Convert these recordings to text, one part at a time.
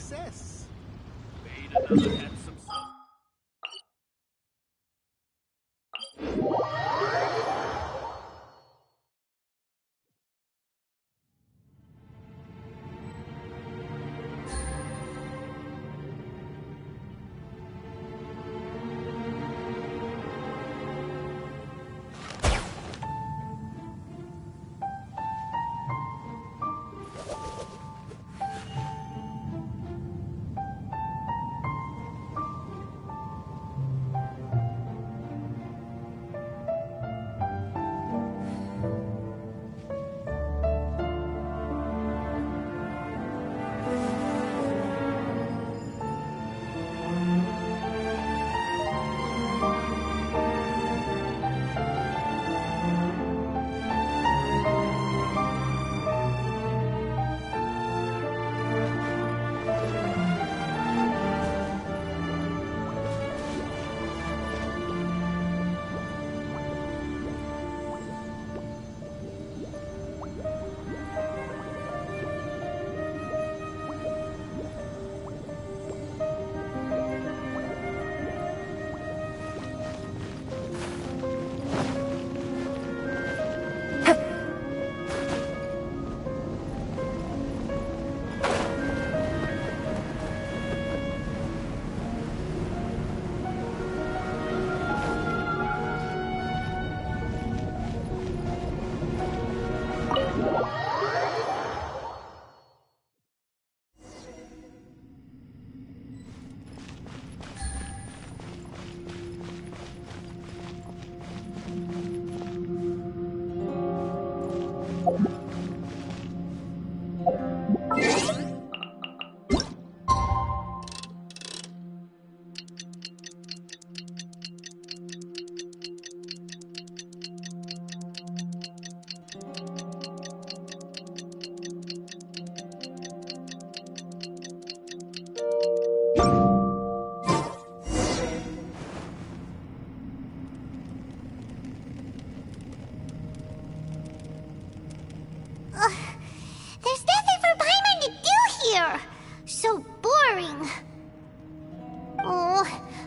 success. Made another handsome son. There's nothing for Paimon to do here! So boring. Oh,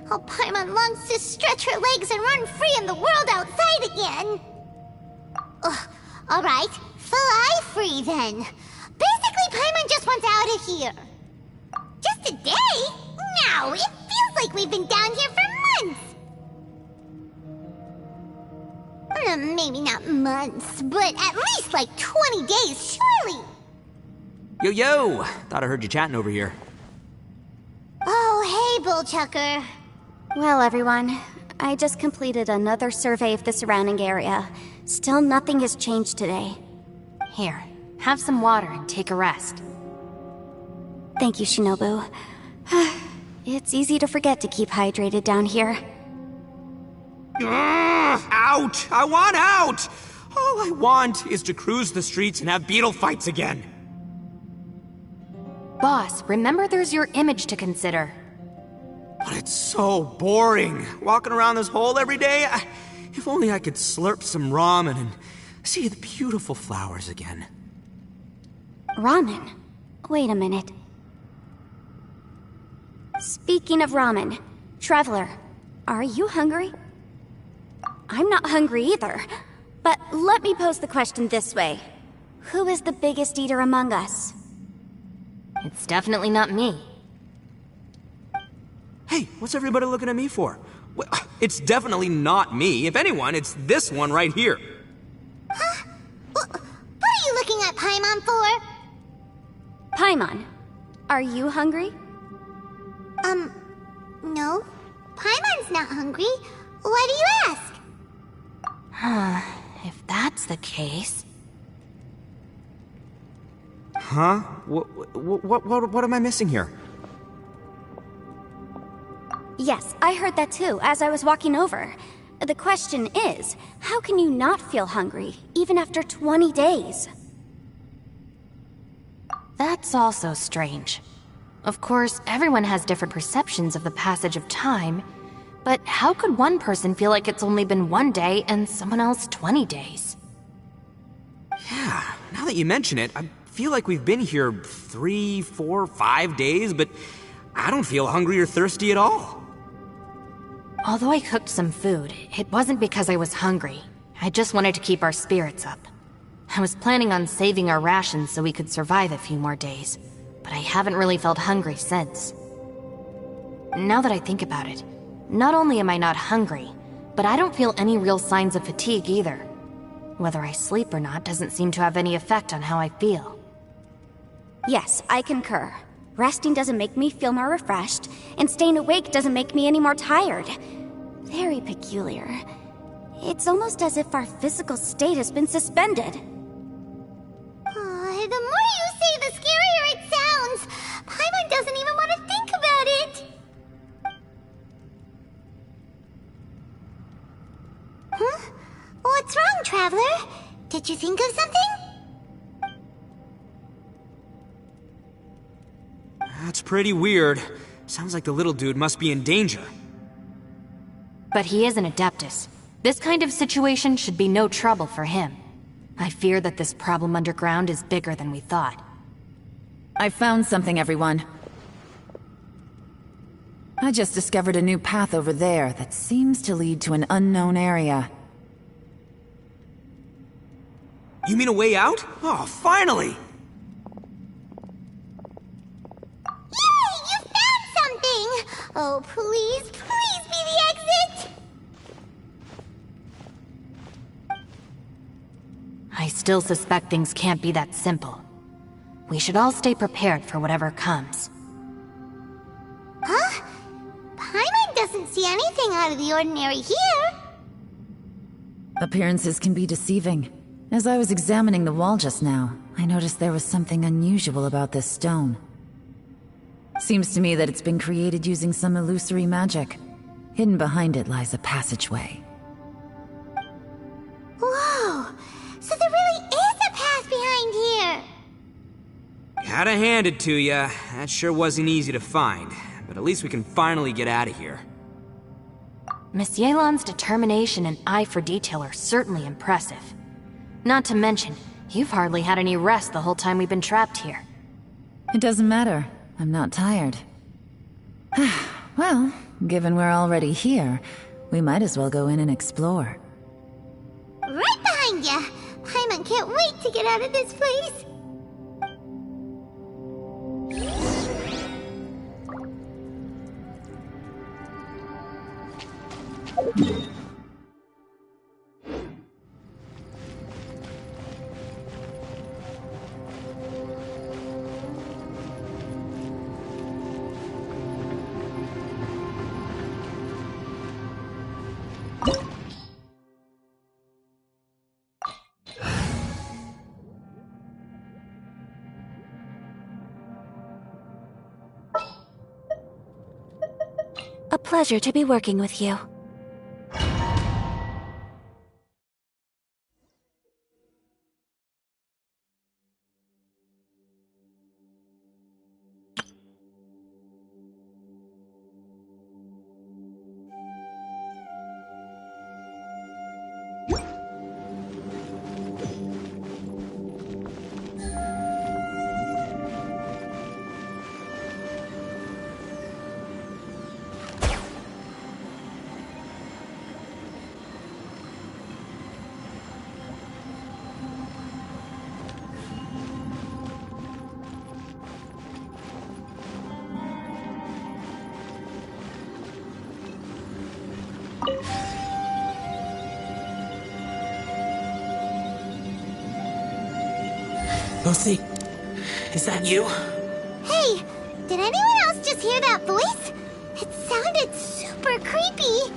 how Paimon longs to stretch her legs and run free in the world outside again. Alright, fly free then. Basically, Paimon just wants out of here. Just a day? No, it feels like we've been down here for months. Maybe not months, but at least like 20 days, surely. Yo! Thought I heard you chatting over here. Oh, hey, Bullchucker. Well, everyone, I just completed another survey of the surrounding area. Still nothing has changed today. Here, have some water and take a rest. Thank you, Shinobu. It's easy to forget to keep hydrated down here. Out! I want out! All I want is to cruise the streets and have beetle fights again. Boss, remember there's your image to consider. But it's so boring, walking around this hole every day. If only I could slurp some ramen and see the beautiful flowers again. Ramen? Wait a minute. Speaking of ramen, Traveler, are you hungry? I'm not hungry either, but let me pose the question this way. Who is the biggest eater among us? It's definitely not me. Hey, what's everybody looking at me for? Well, it's definitely not me. If anyone, it's this one right here. Huh? What are you looking at Paimon for? Paimon, are you hungry? No. Paimon's not hungry. Why do you ask? If that's the case... Huh? What am I missing here? Yes, I heard that too, as I was walking over. The question is, how can you not feel hungry, even after 20 days? That's also strange. Of course, everyone has different perceptions of the passage of time, but how could one person feel like it's only been 1 day and someone else 20 days? Yeah, now that you mention it, I feel like we've been here 3, 4, 5 days, but I don't feel hungry or thirsty at all. Although I cooked some food, it wasn't because I was hungry. I just wanted to keep our spirits up. I was planning on saving our rations so we could survive a few more days, but I haven't really felt hungry since. Now that I think about it, not only am I not hungry, but I don't feel any real signs of fatigue either. Whether I sleep or not doesn't seem to have any effect on how I feel. Yes, I concur. Resting doesn't make me feel more refreshed, and staying awake doesn't make me any more tired. Very peculiar. It's almost as if our physical state has been suspended. The more you say, the scarier it sounds. Paimon doesn't even want to think about it. Huh? What's wrong, Traveler? Did you think of something? That's pretty weird. Sounds like the little dude must be in danger. But he is an Adeptus. This kind of situation should be no trouble for him. I fear that this problem underground is bigger than we thought. I found something, everyone. I just discovered a new path over there that seems to lead to an unknown area. You mean a way out? Oh, finally! Yay! You found something! Oh, please, please be the exit! I still suspect things can't be that simple. We should all stay prepared for whatever comes. Huh? Paimon doesn't see anything out of the ordinary here. Appearances can be deceiving. As I was examining the wall just now, I noticed there was something unusual about this stone. Seems to me that it's been created using some illusory magic. Hidden behind it lies a passageway. Whoa! So there really is a path behind here! Gotta hand it to ya. That sure wasn't easy to find. But at least we can finally get out of here. Miss Yelan's determination and eye for detail are certainly impressive. Not to mention, you've hardly had any rest the whole time we've been trapped here. It doesn't matter. I'm not tired. Well, given we're already here, we might as well go in and explore. Right behind ya! Paimon can't wait to get out of this place! A pleasure to be working with you. Lucy, is that you? Hey, did anyone else just hear that voice? It sounded super creepy.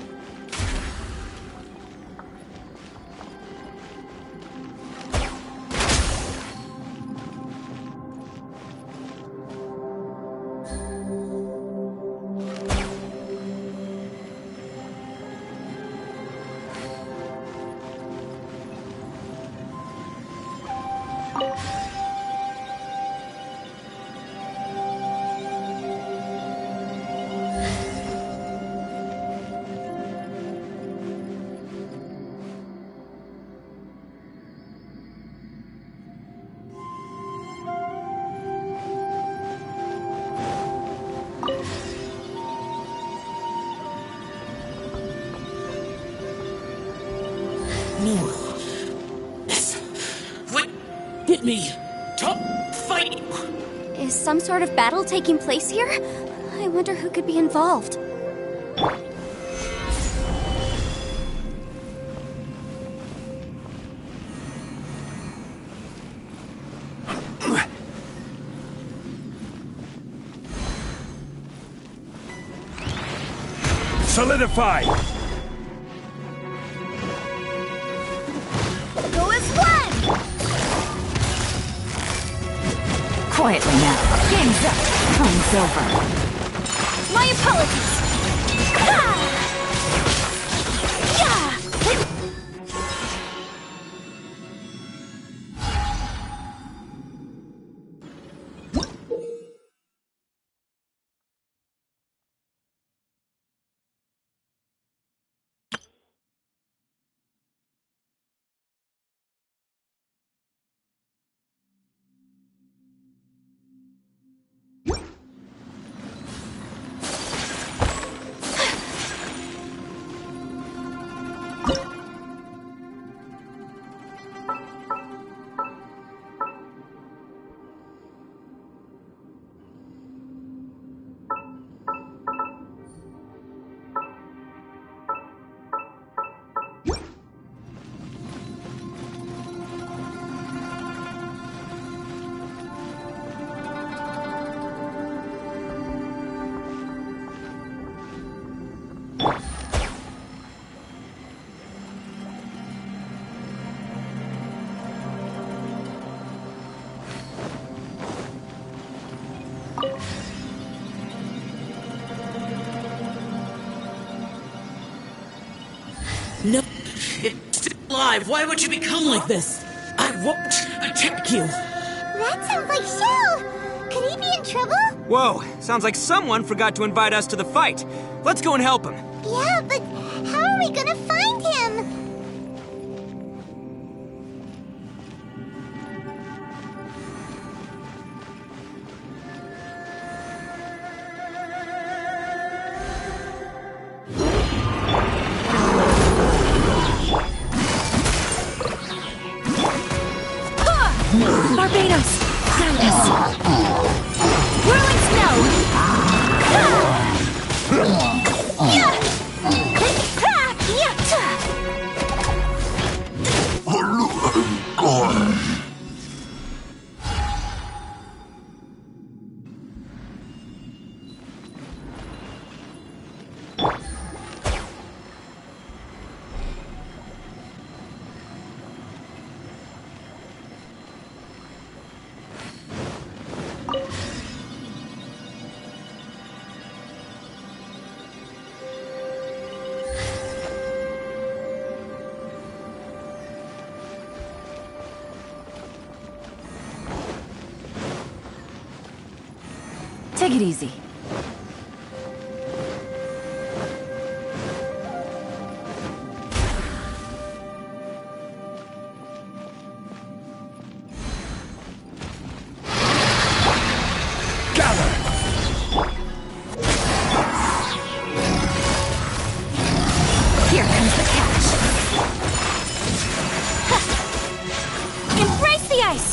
No. This would get me to fight you. Is some sort of battle taking place here? I wonder who could be involved. Solidify! Go as one! Quietly now. Game's up. Time's over. My apologies! Ha! Yeah! No, it's still alive. Why would you become like this? I won't attack you. That sounds like Shell! Could he be in trouble? Whoa, sounds like someone forgot to invite us to the fight. Let's go and help him. Yeah, but how are we gonna find him? Barbados! Guide us! Whirling snow! Yeah! Take it easy. Here comes the catch. Embrace the ice!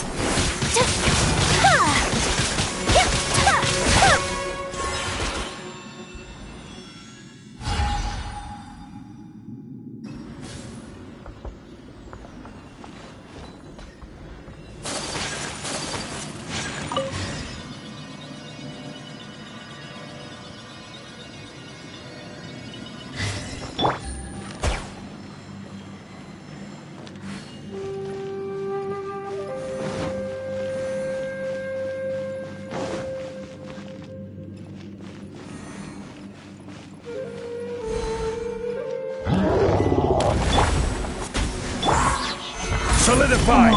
Solidify!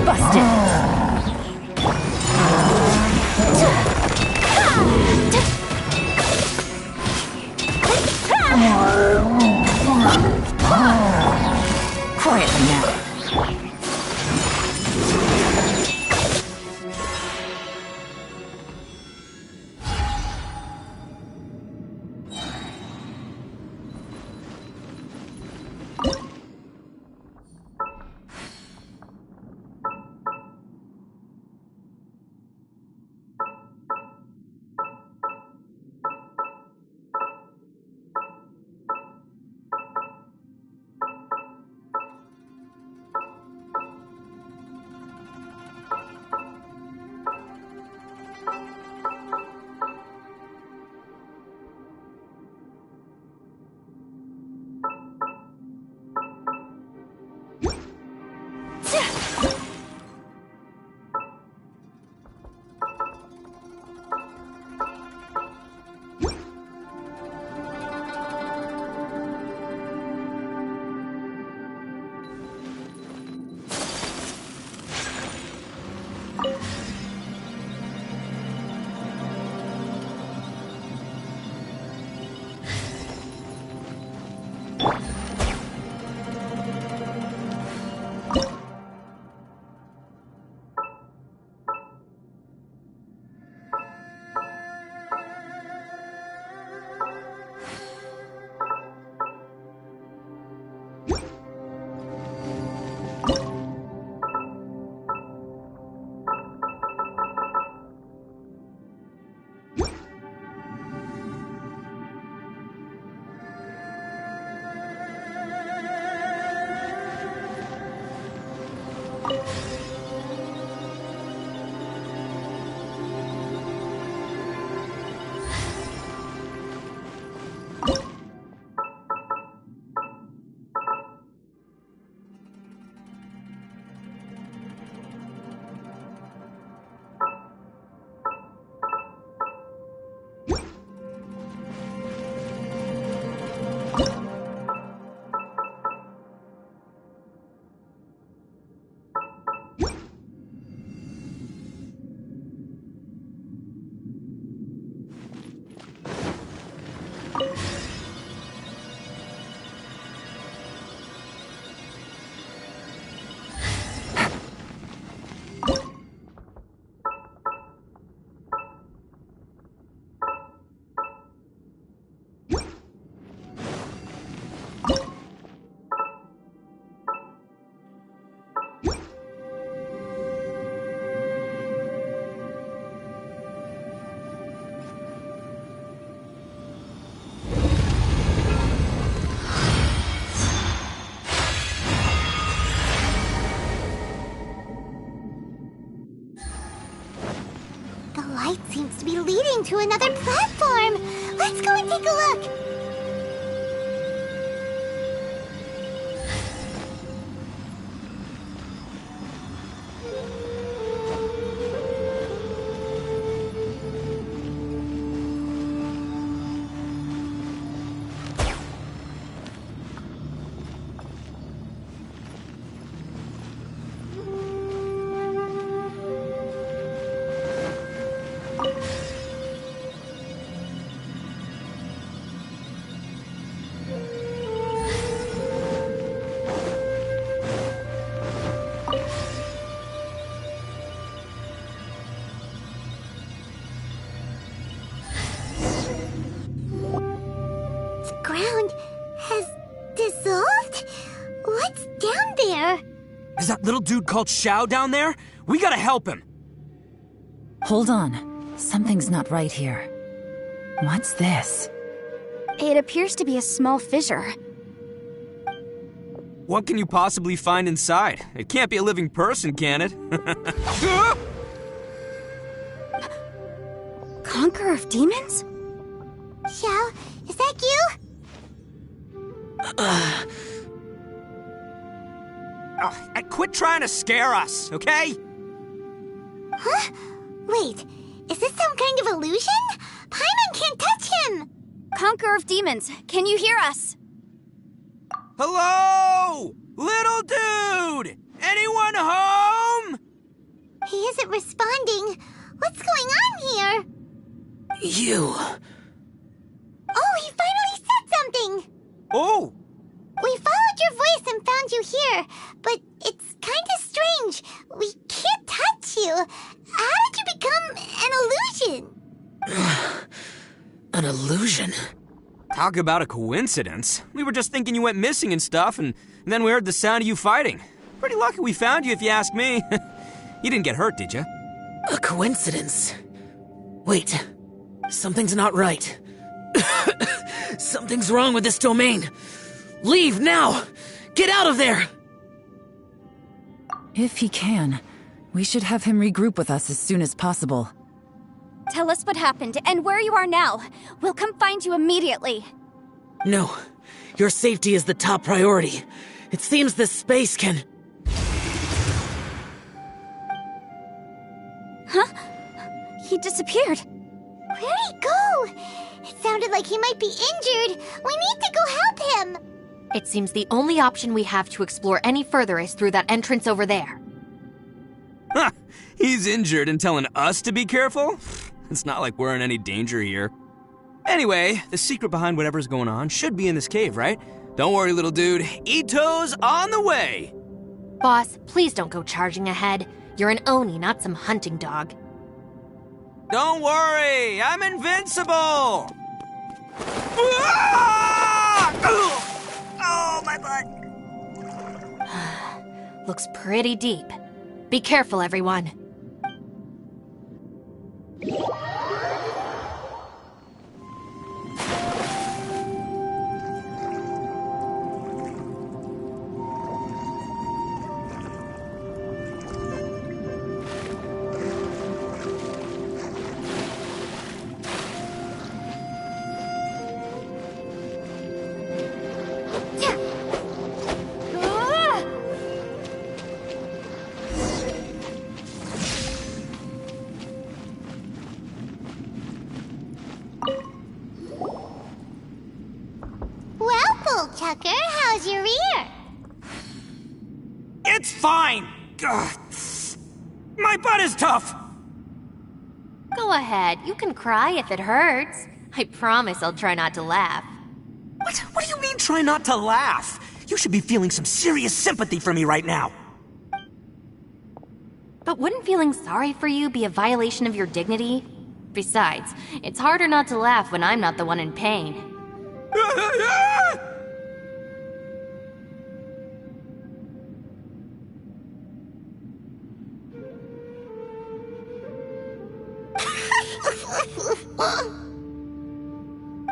Busted! Quietly now. to be leading to another platform. Let's go and take a look. Is that little dude called Xiao down there? We gotta help him! Hold on. Something's not right here. What's this? It appears to be a small fissure. What can you possibly find inside? It can't be a living person, can it? Conqueror of demons? Xiao, is that you? Quit trying to scare us, okay? Huh? Wait, is this some kind of illusion? Paimon can't touch him! Conqueror of demons, can you hear us? Hello? Little dude! Anyone home? He isn't responding. What's going on here? You... Oh, he finally said something! Oh! We followed your voice and found you here, but it's kind of strange. We can't touch you. How did you become an illusion? An illusion? Talk about a coincidence. We were just thinking you went missing and stuff, and then we heard the sound of you fighting. Pretty lucky we found you, if you ask me. You didn't get hurt, did you? A coincidence? Wait, something's not right. Something's wrong with this domain. Leave now! Get out of there! If he can, we should have him regroup with us as soon as possible. Tell us what happened and where you are now. We'll come find you immediately. No, your safety is the top priority. It seems this space can... Huh? He disappeared. Where'd he go? It sounded like he might be injured. We need to go help him. It seems the only option we have to explore any further is through that entrance over there. Ha! He's injured and telling us to be careful? It's not like we're in any danger here. Anyway, the secret behind whatever's going on should be in this cave, right? Don't worry, little dude. Ito's on the way! Boss, please don't go charging ahead. You're an Oni, not some hunting dog. Don't worry, I'm invincible! Ah! Oh, my butt! Looks pretty deep. Be careful, everyone. Tucker, how's your ear? It's fine! Ugh. My butt is tough! Go ahead, you can cry if it hurts. I promise I'll try not to laugh. What do you mean, try not to laugh? You should be feeling some serious sympathy for me right now. But wouldn't feeling sorry for you be a violation of your dignity? Besides, it's harder not to laugh when I'm not the one in pain.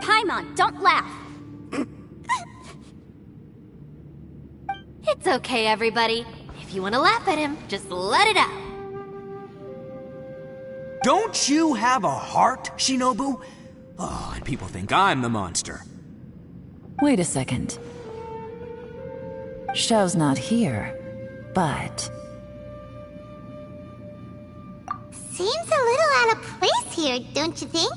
Paimon, don't laugh! It's okay, everybody. If you want to laugh at him, just let it out. Don't you have a heart, Shinobu? Oh, and people think I'm the monster. Wait a second. Xiao's not here, but... Seems a little out of place here, don't you think?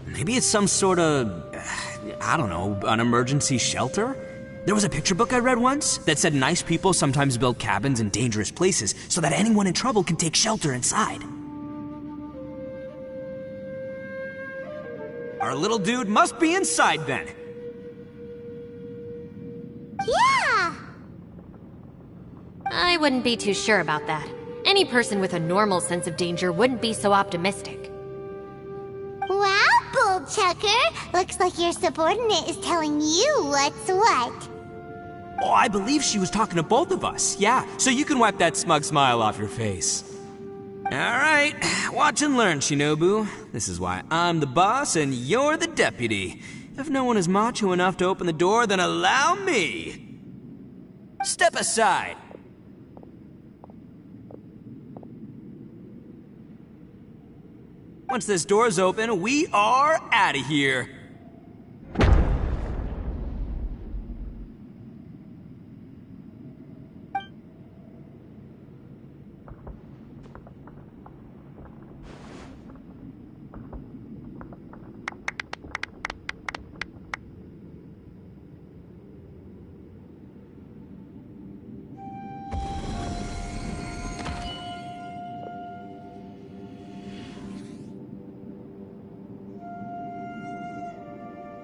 Maybe it's some sort of, I don't know, an emergency shelter? There was a picture book I read once that said nice people sometimes build cabins in dangerous places so that anyone in trouble can take shelter inside. Our little dude must be inside then. Yeah! I wouldn't be too sure about that. Any person with a normal sense of danger wouldn't be so optimistic. Wow, Bullchucker! Looks like your subordinate is telling you what's what. Oh, I believe she was talking to both of us. Yeah, so you can wipe that smug smile off your face. All right, watch and learn, Shinobu. This is why I'm the boss and you're the deputy. If no one is macho enough to open the door, then allow me. Step aside. Once this door's open, we are out of here.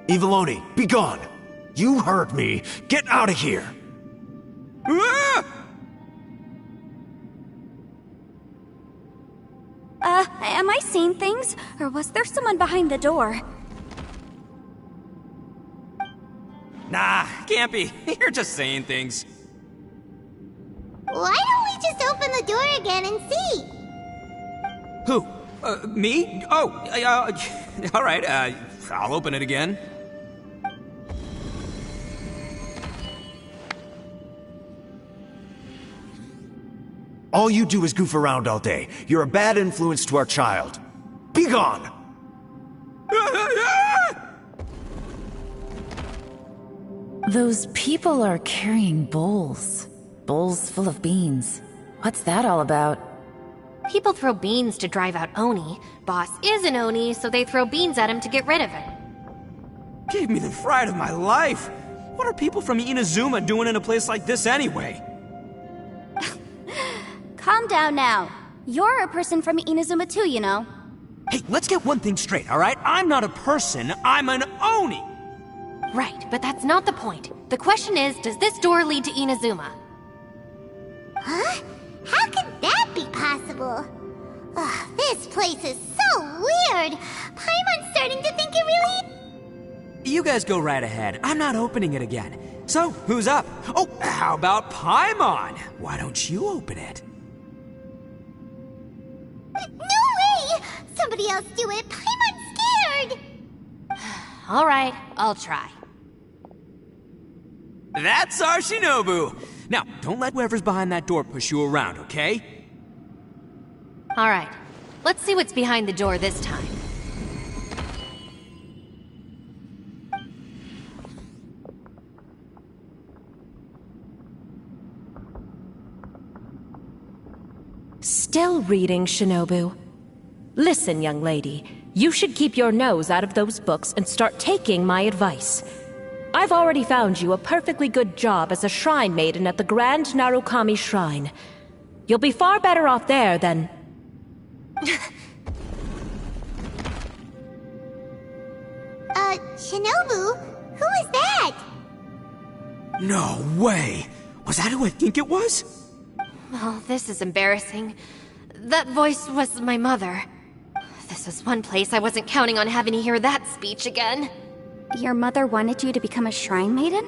Eviloni, be gone! You heard me! Get out of here! Ah! Am I seeing things? Or was there someone behind the door? Nah, can't be. You're just saying things. Why don't we just open the door again and see? Who? Me? Oh, all right, I'll open it again. All you do is goof around all day. You're a bad influence to our child. Be gone! Those people are carrying bowls. Bowls full of beans. What's that all about? People throw beans to drive out Oni. Boss is an Oni, so they throw beans at him to get rid of him. Gave me the fright of my life. What are people from Inazuma doing in a place like this anyway? Calm down now. You're a person from Inazuma too, you know. Hey, let's get one thing straight, all right? I'm not a person, I'm an Oni! Right, but that's not the point. The question is, does this door lead to Inazuma? Huh? How could that be possible? Ugh, this place is so weird. Paimon's starting to think it really... You guys go right ahead. I'm not opening it again. So, who's up? Oh, how about Paimon? Why don't you open it? No way! Somebody else do it. Paimon's scared! All right, I'll try. That's our Shinobu! Now, don't let whoever's behind that door push you around, okay? All right, let's see what's behind the door this time. Still reading, Shinobu. Listen, young lady. You should keep your nose out of those books and start taking my advice. I've already found you a perfectly good job as a shrine maiden at the Grand Narukami Shrine. You'll be far better off there than... Shinobu? Who is that? No way! Was that who I think it was? Oh, this is embarrassing. That voice was my mother. This was one place I wasn't counting on having to hear that speech again. Your mother wanted you to become a shrine maiden?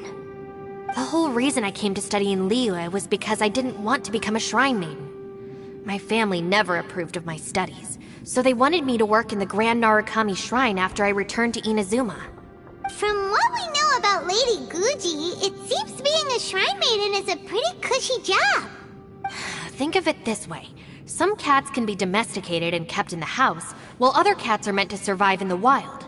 The whole reason I came to study in Liyue was because I didn't want to become a shrine maiden. My family never approved of my studies, so they wanted me to work in the Grand Narukami Shrine after I returned to Inazuma. From what we know about Lady Guji, it seems being a shrine maiden is a pretty cushy job. Think of it this way. Some cats can be domesticated and kept in the house, while other cats are meant to survive in the wild.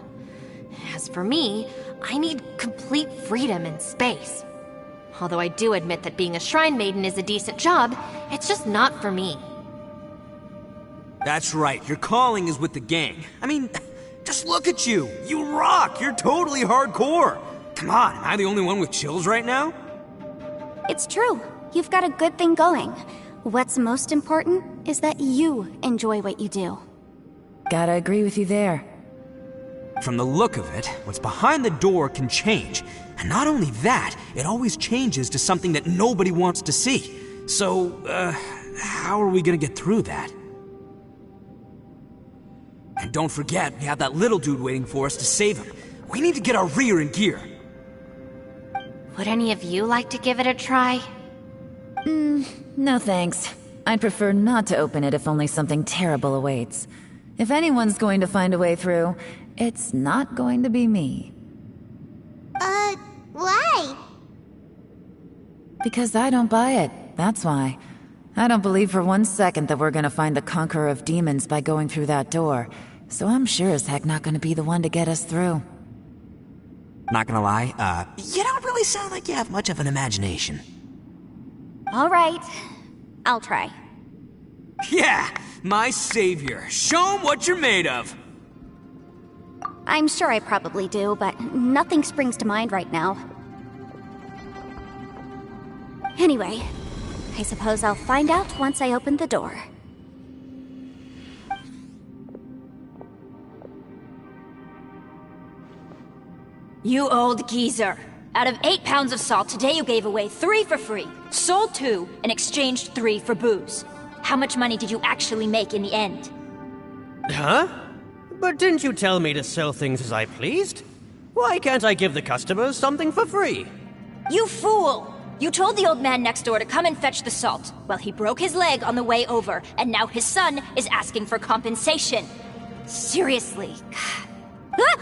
As for me, I need complete freedom and space. Although I do admit that being a shrine maiden is a decent job, it's just not for me. That's right, your calling is with the gang. I mean, just look at you. You rock. You're totally hardcore. Come on, am I the only one with chills right now? It's true. You've got a good thing going. What's most important is that you enjoy what you do. Gotta agree with you there. From the look of it, what's behind the door can change. And not only that, it always changes to something that nobody wants to see. So, how are we gonna get through that? And don't forget, we have that little dude waiting for us to save him. We need to get our rear in gear. Would any of you like to give it a try? No thanks. I'd prefer not to open it if only something terrible awaits. If anyone's going to find a way through, it's not going to be me. Why? Because I don't buy it, that's why. I don't believe for 1 second that we're gonna find the Conqueror of Demons by going through that door. So I'm sure as heck not gonna be the one to get us through. Not gonna lie, you don't really sound like you have much of an imagination. All right, I'll try. Yeah, my savior. Show him what you're made of. I'm sure I probably do, but nothing springs to mind right now. Anyway, I suppose I'll find out once I open the door. You old geezer. Out of 8 pounds of salt, today you gave away 3 for free, sold 2, and exchanged 3 for booze. How much money did you actually make in the end? Huh? But didn't you tell me to sell things as I pleased? Why can't I give the customers something for free? You fool! You told the old man next door to come and fetch the salt. Well, he broke his leg on the way over, and now his son is asking for compensation. Seriously. Huh.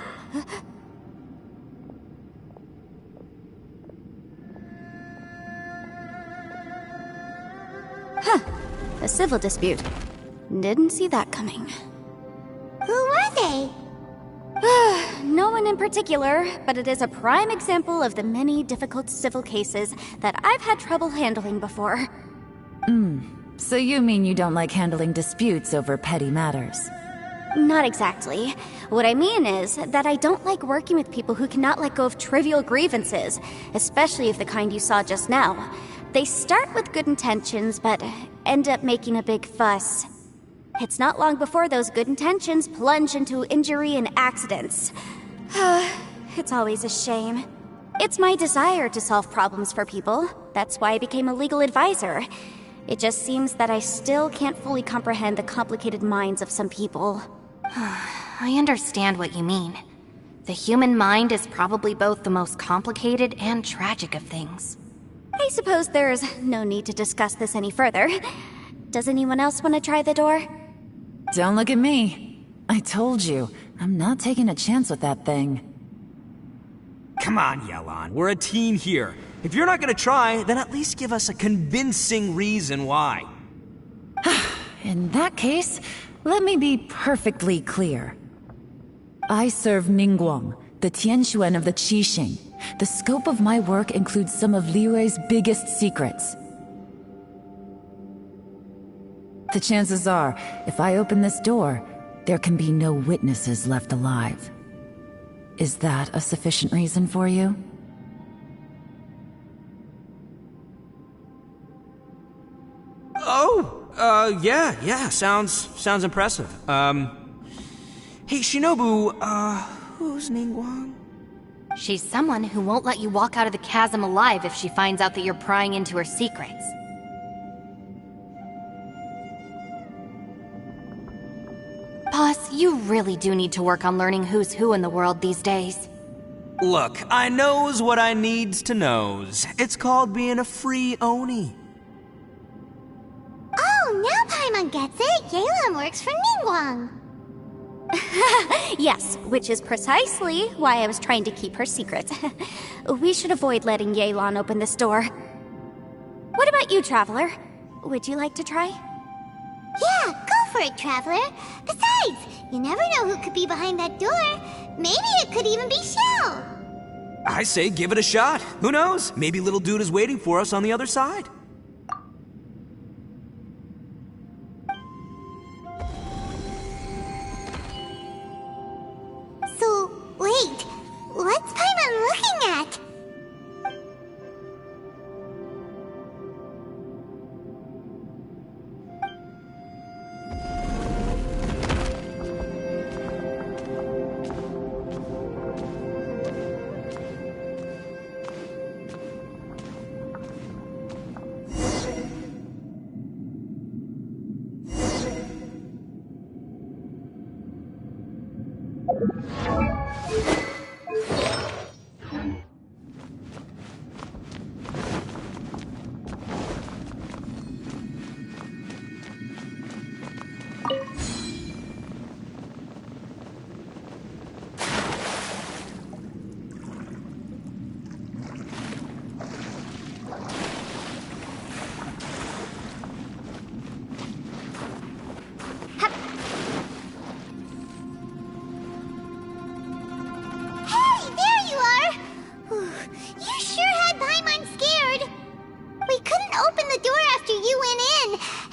A civil dispute. Didn't see that coming. Who were they? No one in particular, but it is a prime example of the many difficult civil cases that I've had trouble handling before. So you mean you don't like handling disputes over petty matters? Not exactly. What I mean is that I don't like working with people who cannot let go of trivial grievances, especially of the kind you saw just now. They start with good intentions, but end up making a big fuss. It's not long before those good intentions plunge into injury and accidents. It's always a shame. It's my desire to solve problems for people. That's why I became a legal advisor. It just seems that I still can't fully comprehend the complicated minds of some people. I understand what you mean. The human mind is probably both the most complicated and tragic of things. I suppose there's no need to discuss this any further. Does anyone else want to try the door? Don't look at me. I told you, I'm not taking a chance with that thing. Come on, Yelan, we're a team here. If you're not gonna try, then at least give us a convincing reason why. In that case, let me be perfectly clear. I serve Ningguang, the Tianxuan of the Qixing. The scope of my work includes some of Liyue's biggest secrets. The chances are, if I open this door, there can be no witnesses left alive. Is that a sufficient reason for you? Oh, yeah, sounds impressive. Hey, Shinobu, who's Ningguang? She's someone who won't let you walk out of the chasm alive if she finds out that you're prying into her secrets. Boss, you really do need to work on learning who's who in the world these days. Look, I knows what I needs to knows. It's called being a free Oni. Oh, now Paimon gets it. Yelan works for Ningguang. Yes, which is precisely why I was trying to keep her secret. We should avoid letting Yelan open this door. What about you, Traveler? Would you like to try? Yeah, go for it, Traveler. Besides, you never know who could be behind that door. Maybe it could even be Shell. I say give it a shot. Who knows? Maybe little dude is waiting for us on the other side. So, wait. What's Paimon looking at?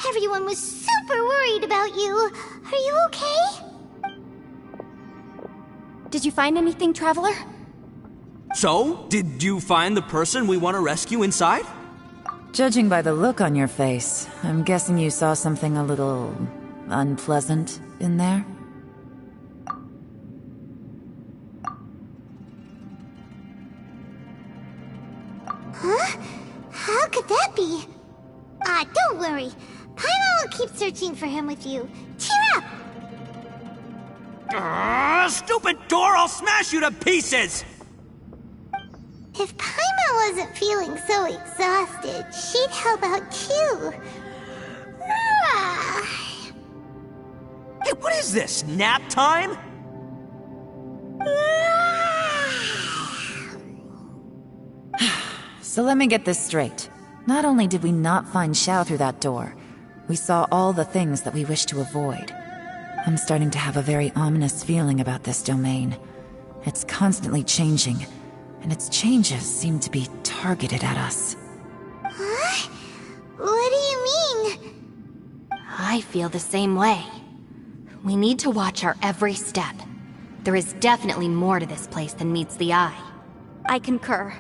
Everyone was super worried about you. Are you okay? Did you find anything, Traveler? So, did you find the person we want to rescue inside? Judging by the look on your face, I'm guessing you saw something a little unpleasant in there? Huh? How could that be? Don't worry. Paimon will keep searching for him with you. Cheer up! Stupid door! I'll smash you to pieces! If Paimon wasn't feeling so exhausted, she'd help out too. Hey, what is this? Nap time? So let me get this straight. Not only did we not find Xiao through that door, we saw all the things that we wish to avoid. I'm starting to have a very ominous feeling about this domain. It's constantly changing, and its changes seem to be targeted at us. Huh? What do you mean? I feel the same way. We need to watch our every step. There is definitely more to this place than meets the eye. I concur.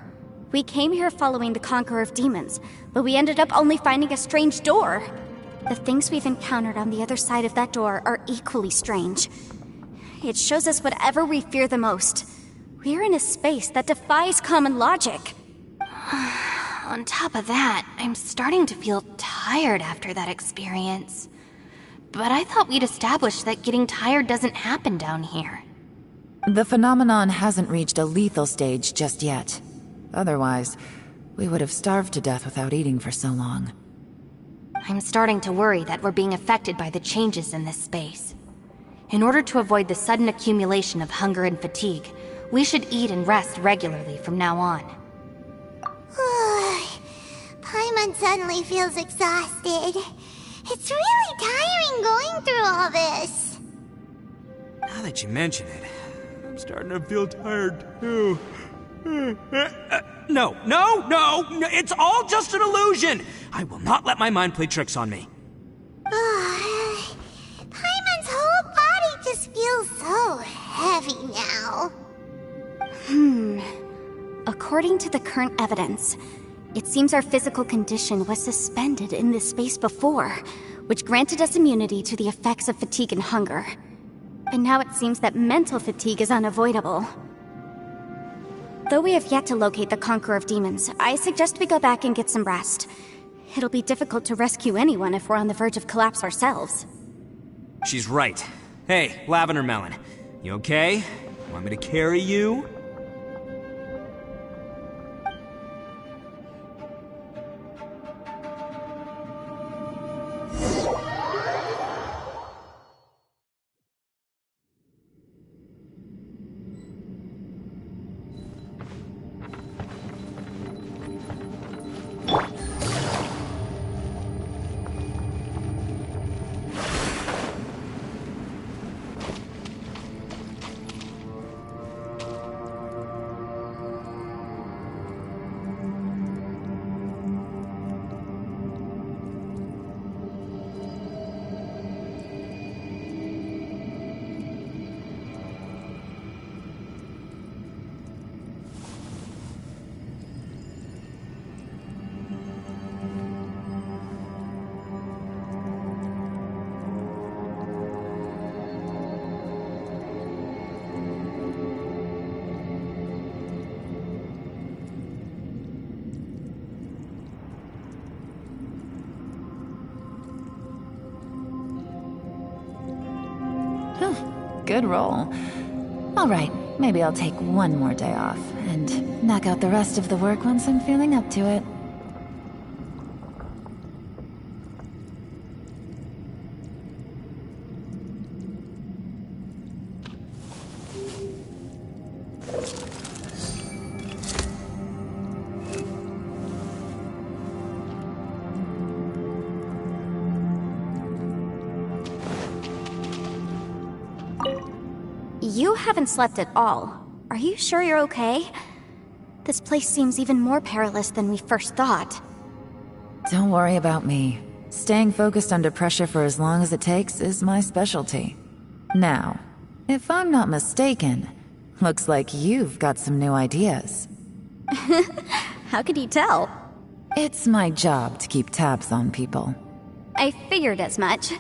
We came here following the Conqueror of Demons, but we ended up only finding a strange door. The things we've encountered on the other side of that door are equally strange. It shows us whatever we fear the most. We're in a space that defies common logic. On top of that, I'm starting to feel tired after that experience. But I thought we'd established that getting tired doesn't happen down here. The phenomenon hasn't reached a lethal stage just yet. Otherwise, we would have starved to death without eating for so long. I'm starting to worry that we're being affected by the changes in this space. In order to avoid the sudden accumulation of hunger and fatigue, we should eat and rest regularly from now on. Paimon suddenly feels exhausted. It's really tiring going through all this. Now that you mention it, I'm starting to feel tired too. No, it's all just an illusion! I will not let my mind play tricks on me. Paimon's whole body just feels so heavy now. According to the current evidence, it seems our physical condition was suspended in this space before, which granted us immunity to the effects of fatigue and hunger. But now it seems that mental fatigue is unavoidable. Though we have yet to locate the Conqueror of Demons, I suggest we go back and get some rest. It'll be difficult to rescue anyone if we're on the verge of collapse ourselves. She's right. Hey, Lavender Melon, you okay? Want me to carry you? Good roll. Alright, maybe I'll take one more day off, and knock out the rest of the work once I'm feeling up to it. You haven't slept at all. Are you sure you're okay? This place seems even more perilous than we first thought. Don't worry about me. Staying focused under pressure for as long as it takes is my specialty. Now, if I'm not mistaken, looks like you've got some new ideas. How could you tell? It's my job to keep tabs on people. I figured as much.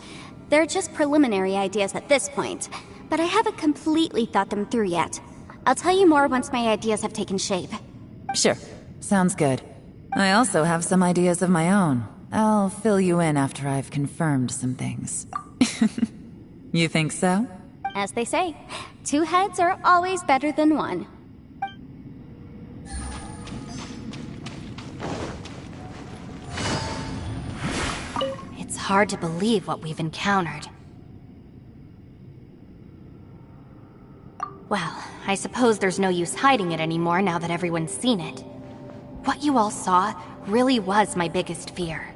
They're just preliminary ideas at this point, but I haven't completely thought them through yet. I'll tell you more once my ideas have taken shape. Sure, sounds good. I also have some ideas of my own. I'll fill you in after I've confirmed some things. You think so? As they say, 2 heads are always better than 1. It's hard to believe what we've encountered. Well, I suppose there's no use hiding it anymore now that everyone's seen it. What you all saw really was my biggest fear.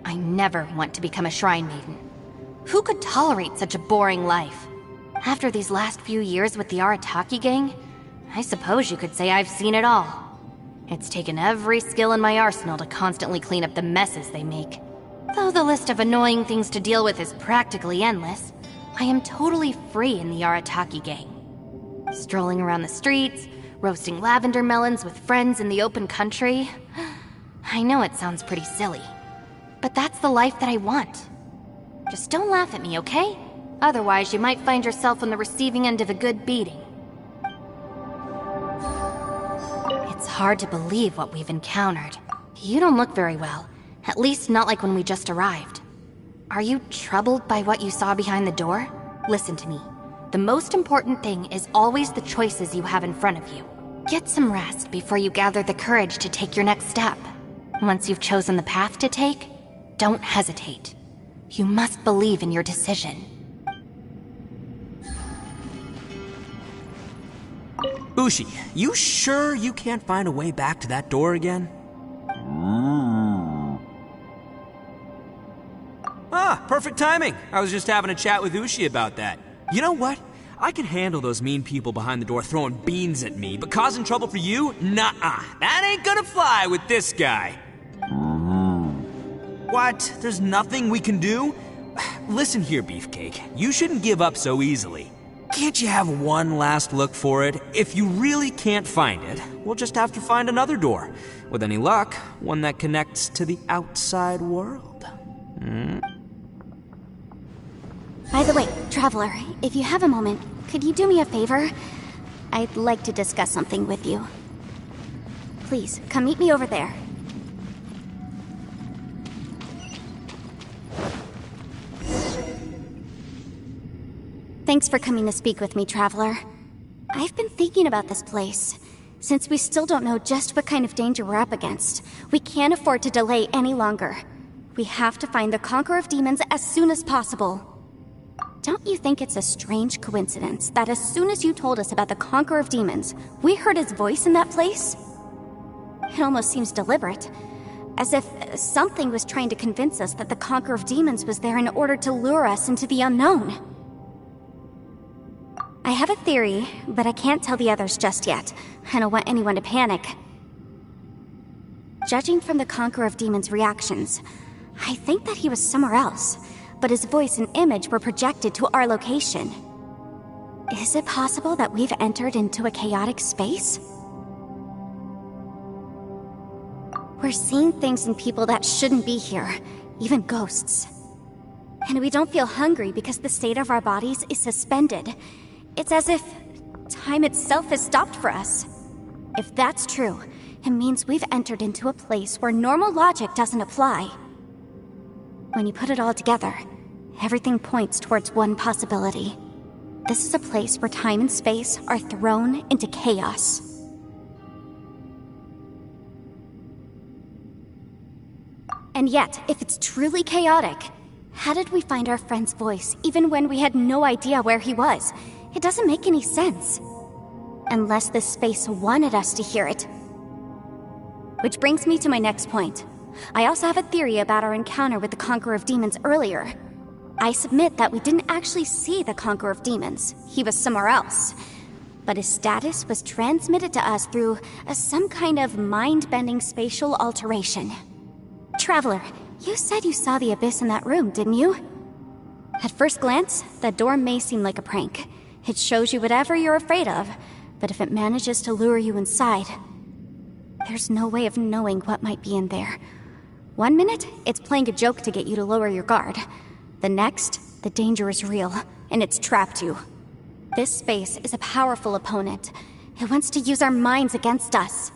I never want to become a shrine maiden. Who could tolerate such a boring life? After these last few years with the Arataki gang, I suppose you could say I've seen it all. It's taken every skill in my arsenal to constantly clean up the messes they make. Though the list of annoying things to deal with is practically endless, I am totally free in the Arataki gang. Strolling around the streets, roasting lavender melons with friends in the open country. I know it sounds pretty silly, but that's the life that I want. Just don't laugh at me, okay? Otherwise, you might find yourself on the receiving end of a good beating. It's hard to believe what we've encountered. You don't look very well, at least not like when we just arrived. Are you troubled by what you saw behind the door? Listen to me. The most important thing is always the choices you have in front of you. Get some rest before you gather the courage to take your next step. Once you've chosen the path to take, don't hesitate. You must believe in your decision. Bushi, you sure you can't find a way back to that door again? Ah, perfect timing. I was just having a chat with Ushi about that. You know what? I can handle those mean people behind the door throwing beans at me, but causing trouble for you? Nuh-uh. That ain't gonna fly with this guy. What? There's nothing we can do? Listen here, Beefcake. You shouldn't give up so easily. Can't you have one last look for it? If you really can't find it, we'll just have to find another door. With any luck, one that connects to the outside world. By the way, Traveler, if you have a moment, could you do me a favor? I'd like to discuss something with you. Please, come meet me over there. Thanks for coming to speak with me, Traveler. I've been thinking about this place. Since we still don't know just what kind of danger we're up against, we can't afford to delay any longer. We have to find the Conqueror of Demons as soon as possible. Don't you think it's a strange coincidence that as soon as you told us about the Conqueror of Demons, we heard his voice in that place? It almost seems deliberate, as if something was trying to convince us that the Conqueror of Demons was there in order to lure us into the unknown. I have a theory, but I can't tell the others just yet. I don't want anyone to panic. Judging from the Conqueror of Demons' reactions, I think that he was somewhere else, but his voice and image were projected to our location. Is it possible that we've entered into a chaotic space? We're seeing things in people that shouldn't be here, even ghosts. And we don't feel hungry because the state of our bodies is suspended. It's as if time itself has stopped for us. If that's true, it means we've entered into a place where normal logic doesn't apply. When you put it all together, everything points towards one possibility. this is a place where time and space are thrown into chaos. And yet, if it's truly chaotic, how did we find our friend's voice even when we had no idea where he was? It doesn't make any sense. Unless this space wanted us to hear it. Which brings me to my next point. I also have a theory about our encounter with the Conqueror of Demons earlier. I submit that we didn't actually see the Conqueror of Demons. He was somewhere else. But his status was transmitted to us through some kind of mind-bending spatial alteration. Traveler, you said you saw the abyss in that room, didn't you? At first glance, that door may seem like a prank. It shows you whatever you're afraid of, but if it manages to lure you inside, there's no way of knowing what might be in there. One minute, it's playing a joke to get you to lower your guard. The next, the danger is real, and it's trapped you. This space is a powerful opponent. It wants to use our minds against us.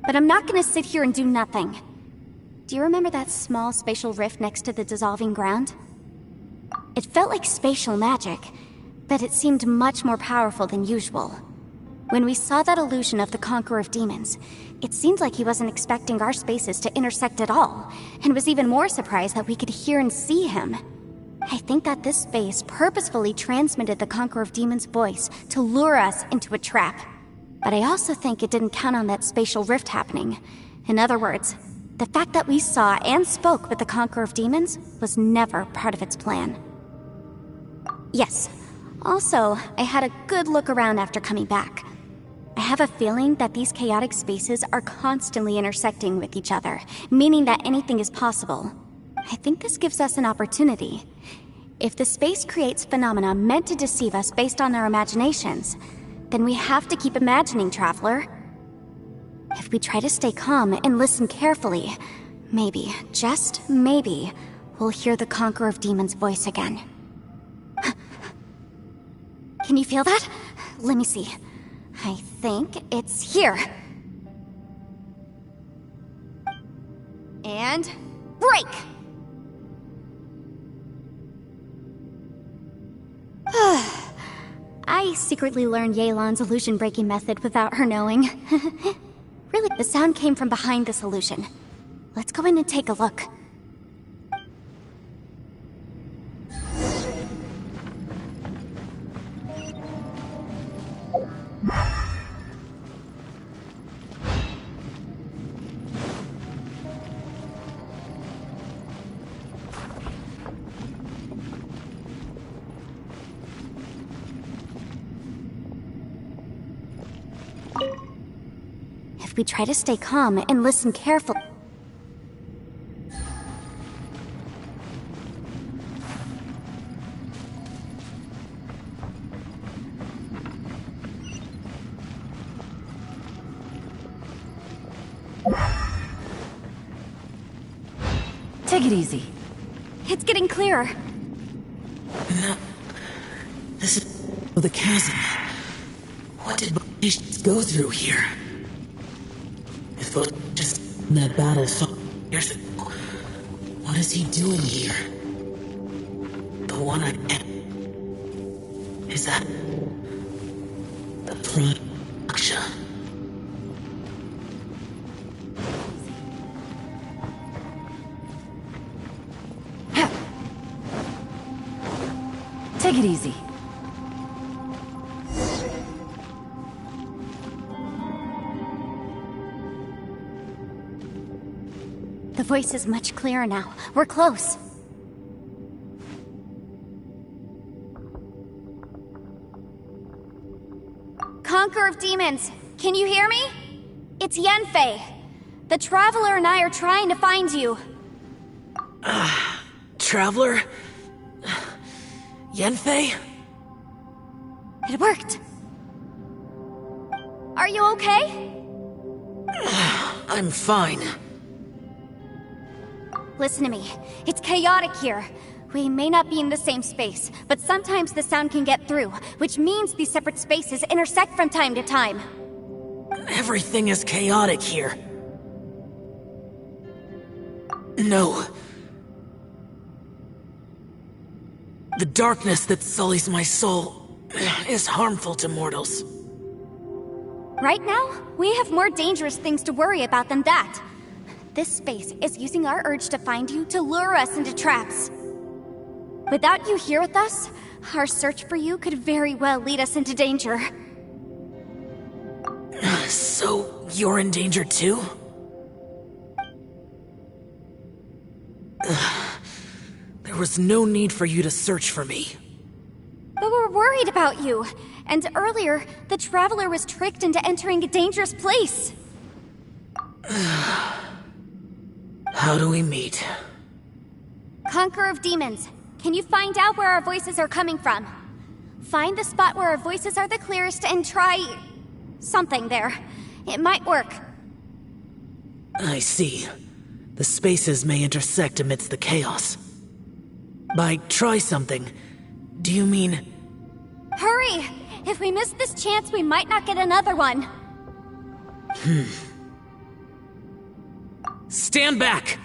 But I'm not gonna sit here and do nothing. Do you remember that small spatial rift next to the dissolving ground? It felt like spatial magic, but it seemed much more powerful than usual. When we saw that illusion of the Conqueror of Demons, it seemed like he wasn't expecting our spaces to intersect at all, and was even more surprised that we could hear and see him. I think that this space purposefully transmitted the Conqueror of Demons' voice to lure us into a trap. But I also think it didn't count on that spatial rift happening. In other words, the fact that we saw and spoke with the Conqueror of Demons was never part of its plan. Yes. Also, I had a good look around after coming back. I have a feeling that these chaotic spaces are constantly intersecting with each other, meaning that anything is possible. I think this gives us an opportunity. If the space creates phenomena meant to deceive us based on our imaginations, then we have to keep imagining, Traveler. If we try to stay calm and listen carefully, maybe, just maybe, we'll hear the Conqueror of Demons' voice again. Can you feel that? Let me see. I think it's here. And break! I secretly learned Yelan's illusion-breaking method without her knowing. Really, the sound came from behind this illusion. Let's go in and take a look. If we try to stay calm and listen carefully. Take it easy. It's getting clearer. No. This is the chasm. What did patients go through here? If it was just in that battle years ago, what is he doing here? The one I met. Is that the production? Take it easy. The voice is much clearer now. We're close. Conqueror of Demons, can you hear me? It's Yanfei. The Traveler and I are trying to find you. Traveler? Yanfei? It worked. Are you okay? I'm fine. Listen to me. It's chaotic here. We may not be in the same space, but sometimes the sound can get through, which means these separate spaces intersect from time to time. Everything is chaotic here. No. The darkness that sullies my soul is harmful to mortals. Right now, we have more dangerous things to worry about than that. This space is using our urge to find you to lure us into traps. Without you here with us, our search for you could very well lead us into danger. So, you're in danger too? There was no need for you to search for me. But we're worried about you. And earlier, the Traveler was tricked into entering a dangerous place. How do we meet? Conqueror of Demons, can you find out where our voices are coming from? Find the spot where our voices are the clearest and try... something there. It might work. I see. The spaces may intersect amidst the chaos. By try something, do you mean... Hurry! If we miss this chance, we might not get another one. Stand back!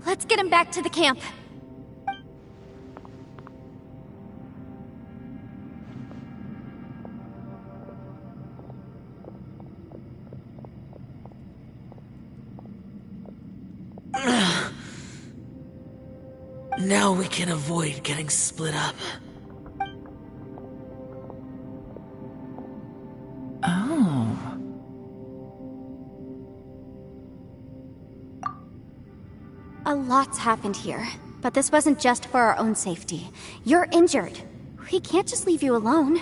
Let's get him back to the camp. Now we can avoid getting split up. Oh. A lot's happened here, but this wasn't just for our own safety. You're injured. We can't just leave you alone.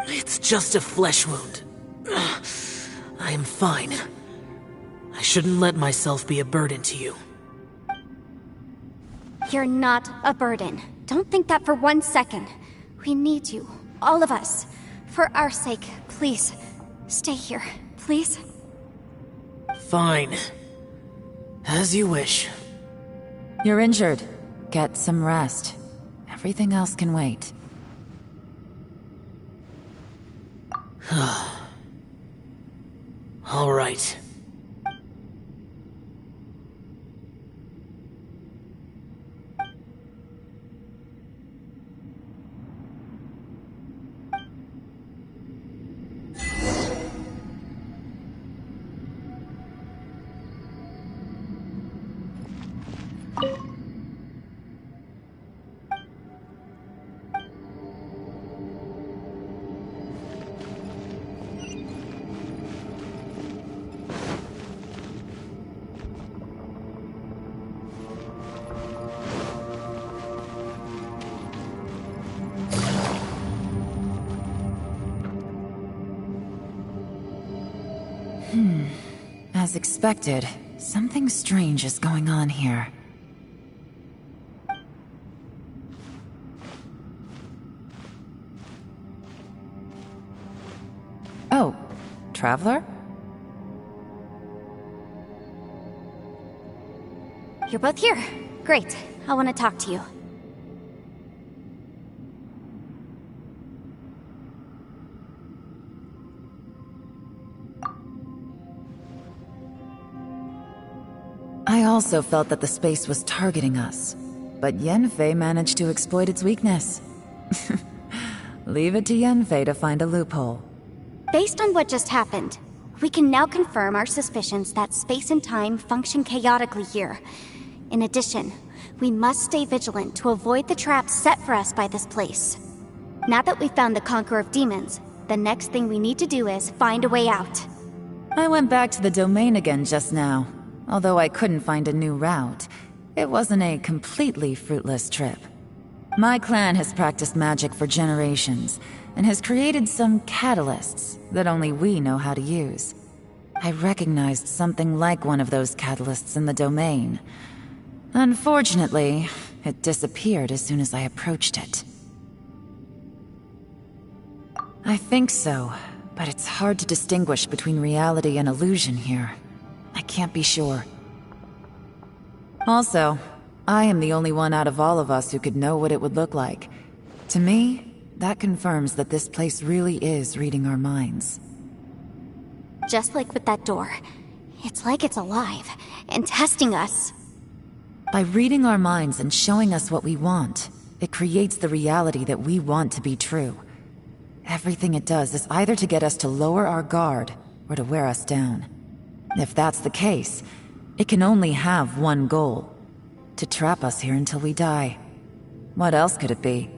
It's just a flesh wound. I am fine. I shouldn't let myself be a burden to you. You're not a burden. Don't think that for 1 second. We need you. All of us. For our sake, please. Stay here, please. Fine. As you wish. You're injured. Get some rest. Everything else can wait. All right. As expected, something strange is going on here. Oh, Traveler? You're both here. Great. I want to talk to you. I also felt that the space was targeting us, but Yenfei managed to exploit its weakness. Leave it to Yenfei to find a loophole. Based on what just happened, we can now confirm our suspicions that space and time function chaotically here. In addition, we must stay vigilant to avoid the traps set for us by this place. Now that we've found the Conqueror of Demons, the next thing we need to do is find a way out. I went back to the domain again just now. Although I couldn't find a new route, it wasn't a completely fruitless trip. My clan has practiced magic for generations, and has created some catalysts that only we know how to use. I recognized something like one of those catalysts in the domain. Unfortunately, it disappeared as soon as I approached it. I think so, but it's hard to distinguish between reality and illusion here. I can't be sure. Also, I am the only one out of all of us who could know what it would look like. To me, that confirms that this place really is reading our minds. Just like with that door. It's like it's alive and testing us. By reading our minds and showing us what we want, it creates the reality that we want to be true. Everything it does is either to get us to lower our guard or to wear us down. If that's the case, it can only have one goal: to trap us here until we die. What else could it be?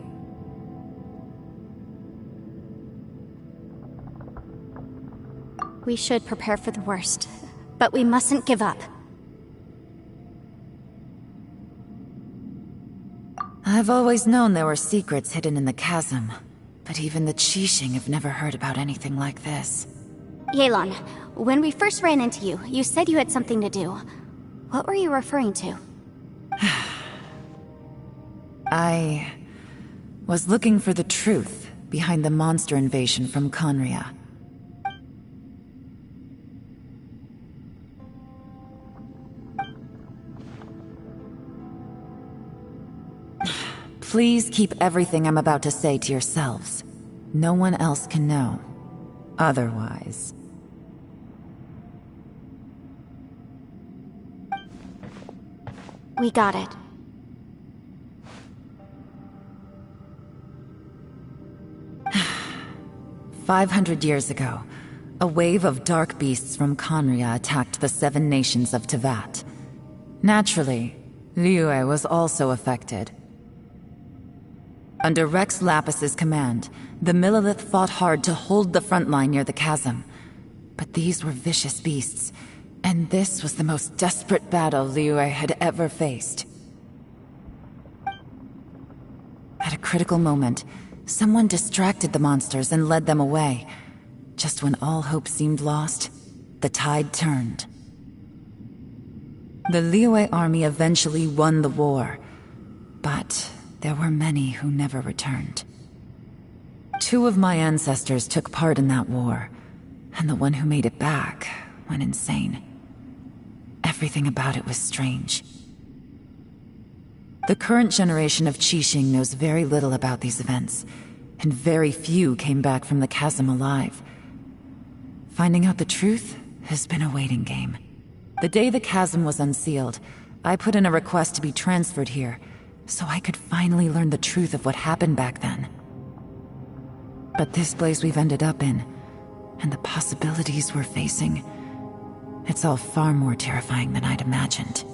We should prepare for the worst, but we mustn't give up. I've always known there were secrets hidden in the chasm, but even the Qixing have never heard about anything like this. Yelan, when we first ran into you, you said you had something to do. What were you referring to? I was looking for the truth behind the monster invasion from Conria. Please keep everything I'm about to say to yourselves. No one else can know. Otherwise... We got it. "500 years ago, a wave of dark beasts from Conria attacked the 7 nations of Tevat. Naturally, Liyue was also affected. Under Rex Lapis's command, the Millelith fought hard to hold the front line near the chasm. But these were vicious beasts, and this was the most desperate battle Liyue had ever faced. At a critical moment, someone distracted the monsters and led them away. Just when all hope seemed lost, the tide turned. The Liyue army eventually won the war, but there were many who never returned. 2 of my ancestors took part in that war, and the one who made it back went insane. Everything about it was strange. The current generation of Qixing knows very little about these events, and very few came back from the chasm alive. Finding out the truth has been a waiting game. The day the chasm was unsealed, I put in a request to be transferred here, so I could finally learn the truth of what happened back then. But this place we've ended up in, and the possibilities we're facing, it's all far more terrifying than I'd imagined.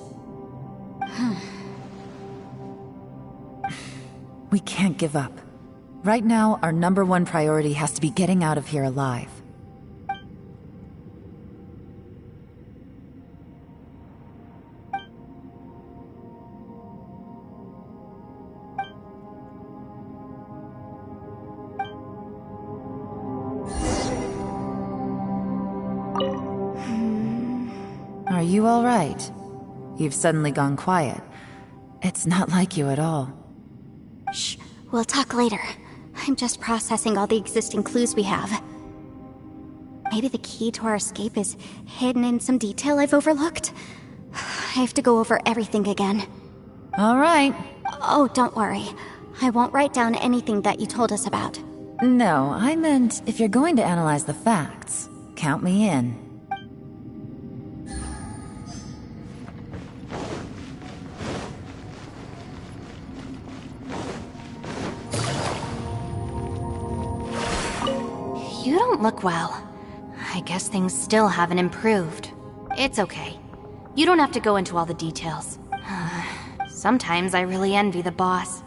We can't give up. Right now, our #1 priority has to be getting out of here alive. Are you all right? You've suddenly gone quiet. It's not like you at all. Shh, we'll talk later. I'm just processing all the existing clues we have. Maybe the key to our escape is hidden in some detail I've overlooked. I have to go over everything again. All right. Oh, don't worry. I won't write down anything that you told us about. No, I meant if you're going to analyze the facts, count me in. You don't look well. I guess things still haven't improved. It's okay. You don't have to go into all the details. Sometimes I really envy the boss.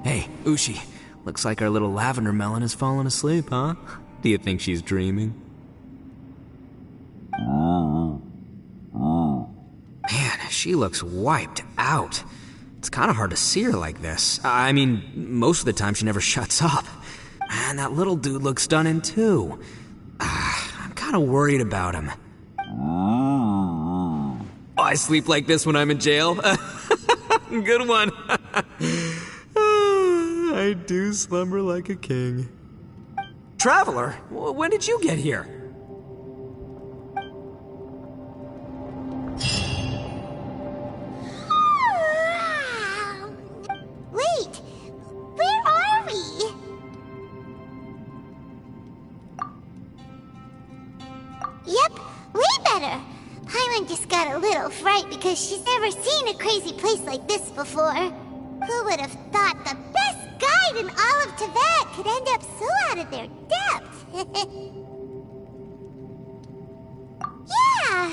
Hey, Ushi. Looks like our little lavender melon has fallen asleep, huh? Do you think she's dreaming? Man, she looks wiped out. It's kind of hard to see her like this. I mean, most of the time she never shuts up. And that little dude looks done in too. kinda worried about him. I sleep like this when I'm in jail? Good one. I do slumber like a king. Traveler, when did you get here? Wait, where are we? Yep, way better. Paimon just got a little fright because she's never seen a crazy place like this before. Who would have thought the best guide in all of Tibet could end up so out of their depth? Yeah!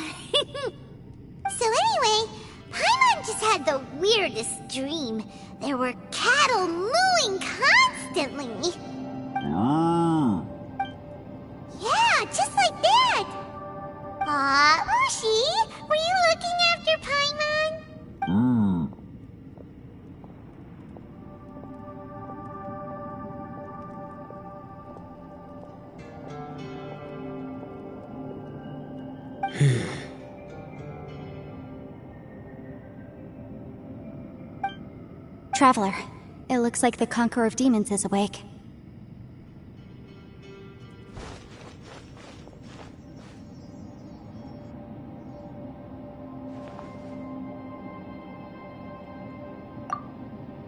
So anyway, Paimon just had the weirdest dream. There were cattle mooing constantly. Yeah, just like that. Aw, Ushi, were you looking after Paimon? Traveler, it looks like the Conqueror of Demons is awake.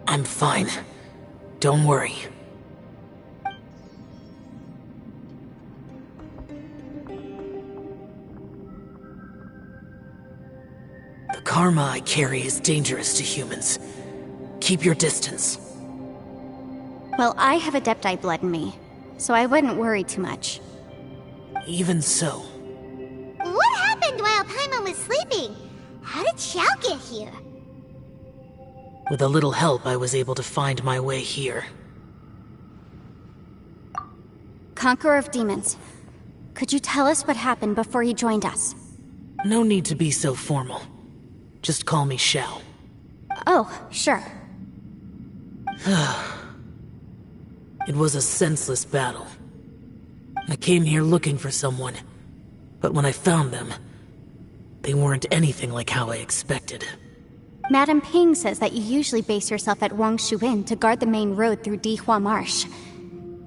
I'm fine. Don't worry. The karma I carry is dangerous to humans. Keep your distance. Well, I have Adepti blood in me, so I wouldn't worry too much. Even so. What happened while Paimon was sleeping? How did Xiao get here? With a little help, I was able to find my way here. Conqueror of Demons, could you tell us what happened before you joined us? No need to be so formal. Just call me Xiao. Oh, sure. It was a senseless battle. I came here looking for someone, but when I found them, they weren't anything like how I expected. Madame Ping says that you usually base yourself at Wangshu Inn to guard the main road through Dihua Marsh.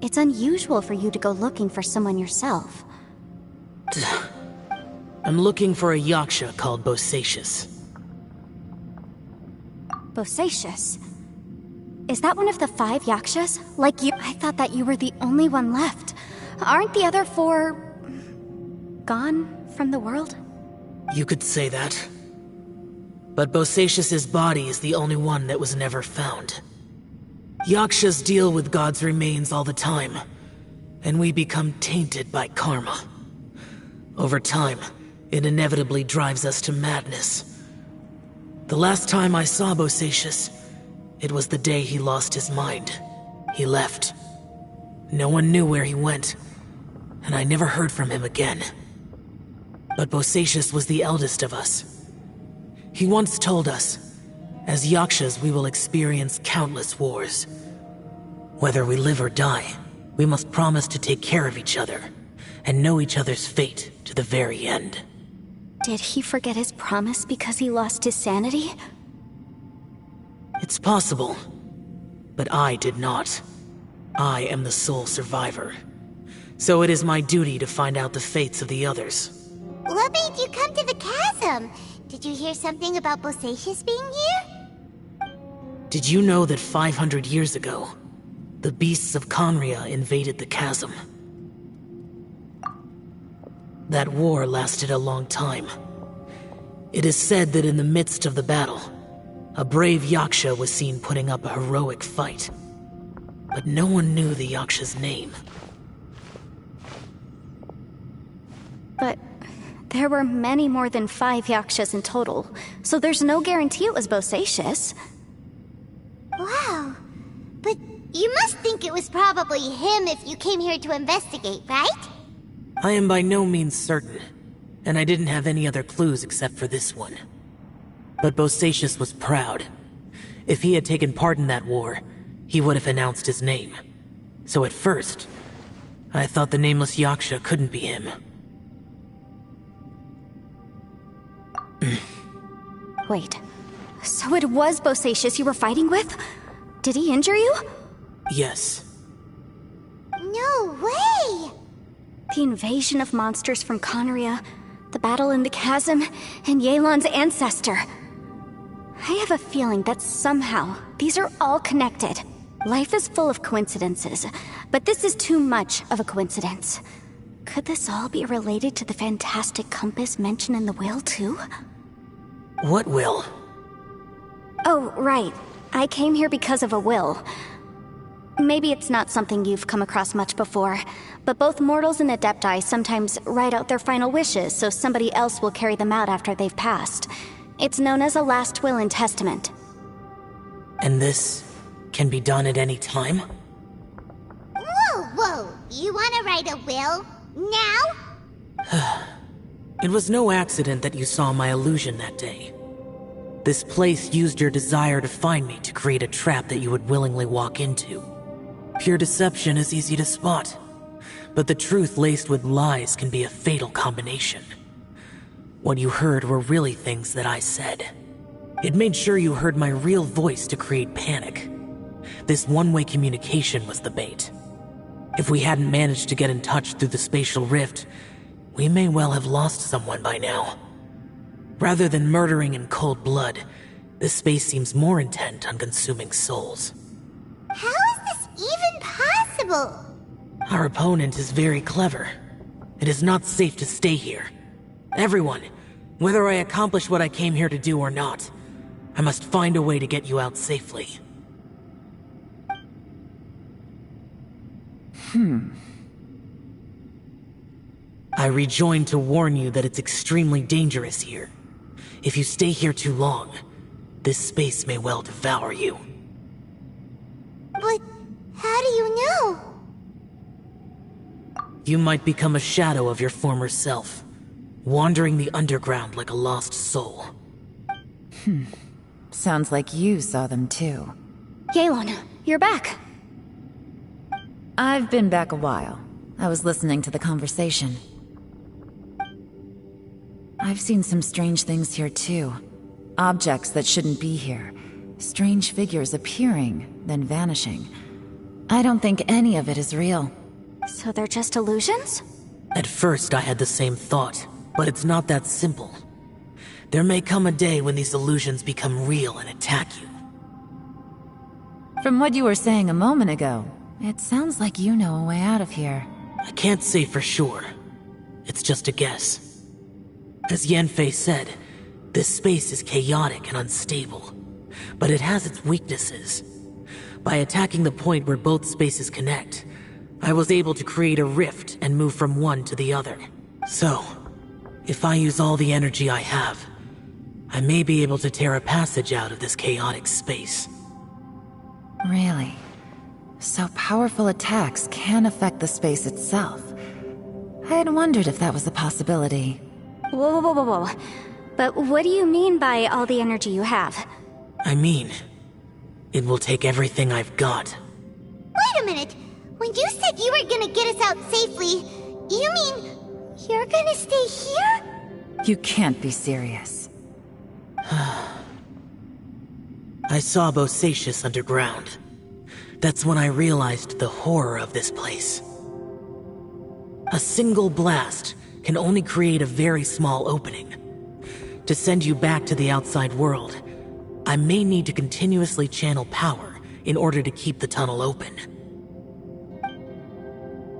It's unusual for you to go looking for someone yourself. I'm looking for a yaksha called Bosacius. Bosacius? Is that one of the 5 yakshas? Like you? I thought that you were the only one left. Aren't the other 4... gone from the world? You could say that. But Bosacius's body is the only one that was never found. Yakshas deal with God's remains all the time, and we become tainted by karma. Over time, it inevitably drives us to madness. The last time I saw Bosacius, it was the day he lost his mind. He left. No one knew where he went, and I never heard from him again. But Bosacius was the eldest of us. He once told us, as yakshas we will experience countless wars. Whether we live or die, we must promise to take care of each other, and know each other's fate to the very end. Did he forget his promise because he lost his sanity? It's possible, but I did not. I am the sole survivor. So it is my duty to find out the fates of the others. What made you come to the chasm? Did you hear something about Bosacius being here? Did you know that 500 years ago, the beasts of Conria invaded the chasm? That war lasted a long time. It is said that in the midst of the battle, a brave yaksha was seen putting up a heroic fight. But no one knew the yaksha's name. But there were many more than 5 yakshas in total, so there's no guarantee it was Bosacius. Wow. But you must think it was probably him if you came here to investigate, right? I am by no means certain, and I didn't have any other clues except for this one. But Bosacius was proud. If he had taken part in that war, he would have announced his name. So at first, I thought the nameless yaksha couldn't be him. Wait, so it was Bosacius you were fighting with? Did he injure you? Yes. No way! The invasion of monsters from Conria, the battle in the chasm, and Yelan's ancestor. I have a feeling that somehow these are all connected. Life is full of coincidences, but this is too much of a coincidence. Could this all be related to the fantastic compass mentioned in the will, too? What will? Oh, right. I came here because of a will. Maybe it's not something you've come across much before, but both mortals and adepti sometimes write out their final wishes so somebody else will carry them out after they've passed. It's known as a last will and testament. And this can be done at any time? Whoa, whoa! You wanna write a will? Now? It was no accident that you saw my illusion that day. This place used your desire to find me to create a trap that you would willingly walk into. Pure deception is easy to spot, but the truth laced with lies can be a fatal combination. What you heard were really things that I said. It made sure you heard my real voice to create panic. This one-way communication was the bait. If we hadn't managed to get in touch through the spatial rift, we may well have lost someone by now. Rather than murdering in cold blood, this space seems more intent on consuming souls. How is this even possible? Our opponent is very clever. It is not safe to stay here. Everyone, whether I accomplish what I came here to do or not, I must find a way to get you out safely. I rejoined to warn you that it's extremely dangerous here. If you stay here too long, this space may well devour you. But how do you know? You might become a shadow of your former self, wandering the underground like a lost soul. Sounds like you saw them too. Yelan, you're back. I've been back a while. I was listening to the conversation. I've seen some strange things here too. Objects that shouldn't be here. Strange figures appearing, then vanishing. I don't think any of it is real. So they're just illusions? At first I had the same thought, but it's not that simple. There may come a day when these illusions become real and attack you. From what you were saying a moment ago, it sounds like you know a way out of here. I can't say for sure. It's just a guess. As Yanfei said, this space is chaotic and unstable, but it has its weaknesses. By attacking the point where both spaces connect, I was able to create a rift and move from one to the other. So, if I use all the energy I have, I may be able to tear a passage out of this chaotic space. Really? So powerful attacks can affect the space itself. I had wondered if that was a possibility. Whoa, whoa, whoa, whoa. But what do you mean by all the energy you have? I mean, it will take everything I've got. Wait a minute! When you said you were gonna get us out safely, you mean you're gonna stay here? You can't be serious. I saw Bosacius underground. That's when I realized the horror of this place. A single blast can only create a very small opening. To send you back to the outside world, I may need to continuously channel power in order to keep the tunnel open.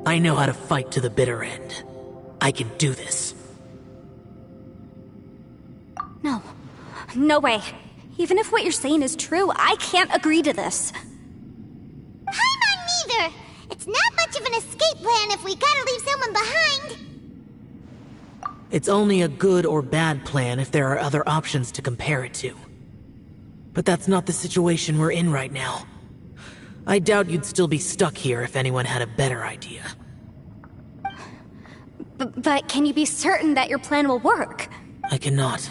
I know how to fight to the bitter end. I can do this. No. No way. Even if what you're saying is true, I can't agree to this. I'm not neither! It's not much of an escape plan if we gotta leave someone behind! It's only a good or bad plan if there are other options to compare it to. But that's not the situation we're in right now. I doubt you'd still be stuck here if anyone had a better idea. But can you be certain that your plan will work? I cannot.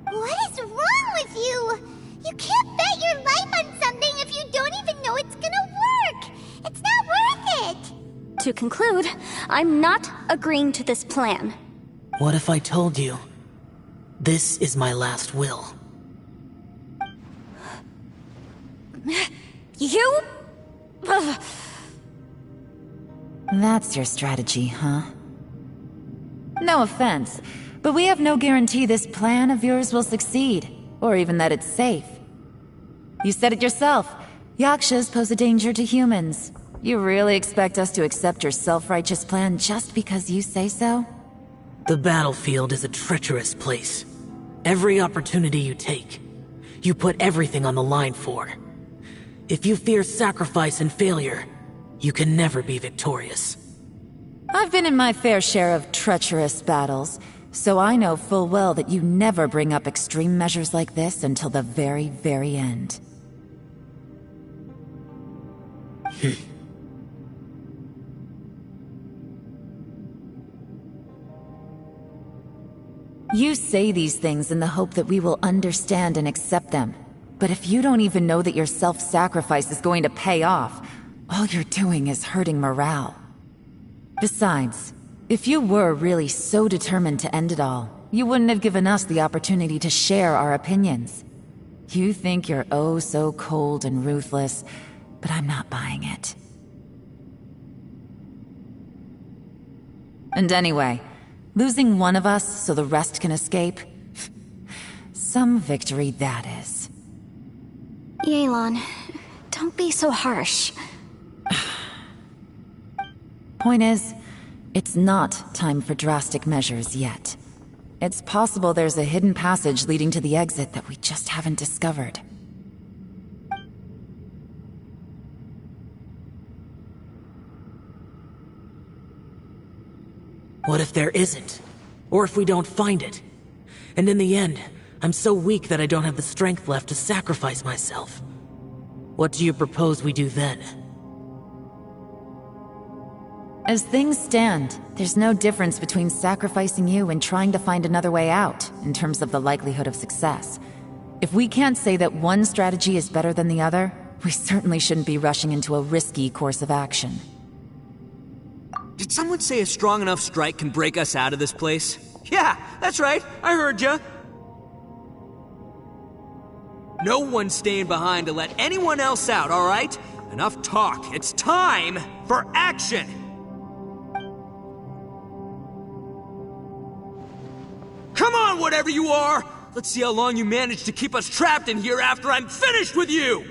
What is wrong with you? You can't bet your life on something if you don't even know it's gonna work! It's not worth it! To conclude, I'm not agreeing to this plan. What if I told you This is my last will. You? Ugh. That's your strategy, huh? No offense, but we have no guarantee this plan of yours will succeed, or even that it's safe. You said it yourself. Yakshas pose a danger to humans. You really expect us to accept your self-righteous plan just because you say so? The battlefield is a treacherous place. Every opportunity you take, you put everything on the line for. If you fear sacrifice and failure, you can never be victorious. I've been in my fair share of treacherous battles, so I know full well that you never bring up extreme measures like this until the very, very end. You say these things in the hope that we will understand and accept them. But if you don't even know that your self-sacrifice is going to pay off, all you're doing is hurting morale. Besides, if you were really so determined to end it all, you wouldn't have given us the opportunity to share our opinions. You think you're oh so cold and ruthless, but I'm not buying it. And anyway, losing one of us so the rest can escape? Some victory that is. Yelan, don't be so harsh. Point is, it's not time for drastic measures yet. It's possible there's a hidden passage leading to the exit that we just haven't discovered. What if there isn't? Or if we don't find it? And in the end, I'm so weak that I don't have the strength left to sacrifice myself. What do you propose we do then? As things stand, there's no difference between sacrificing you and trying to find another way out, in terms of the likelihood of success. If we can't say that one strategy is better than the other, we certainly shouldn't be rushing into a risky course of action. Did someone say a strong enough strike can break us out of this place? Yeah, that's right, I heard ya. No one's staying behind to let anyone else out, alright? Enough talk, it's time for action! Come on, whatever you are! Let's see how long you manage to keep us trapped in here after I'm finished with you!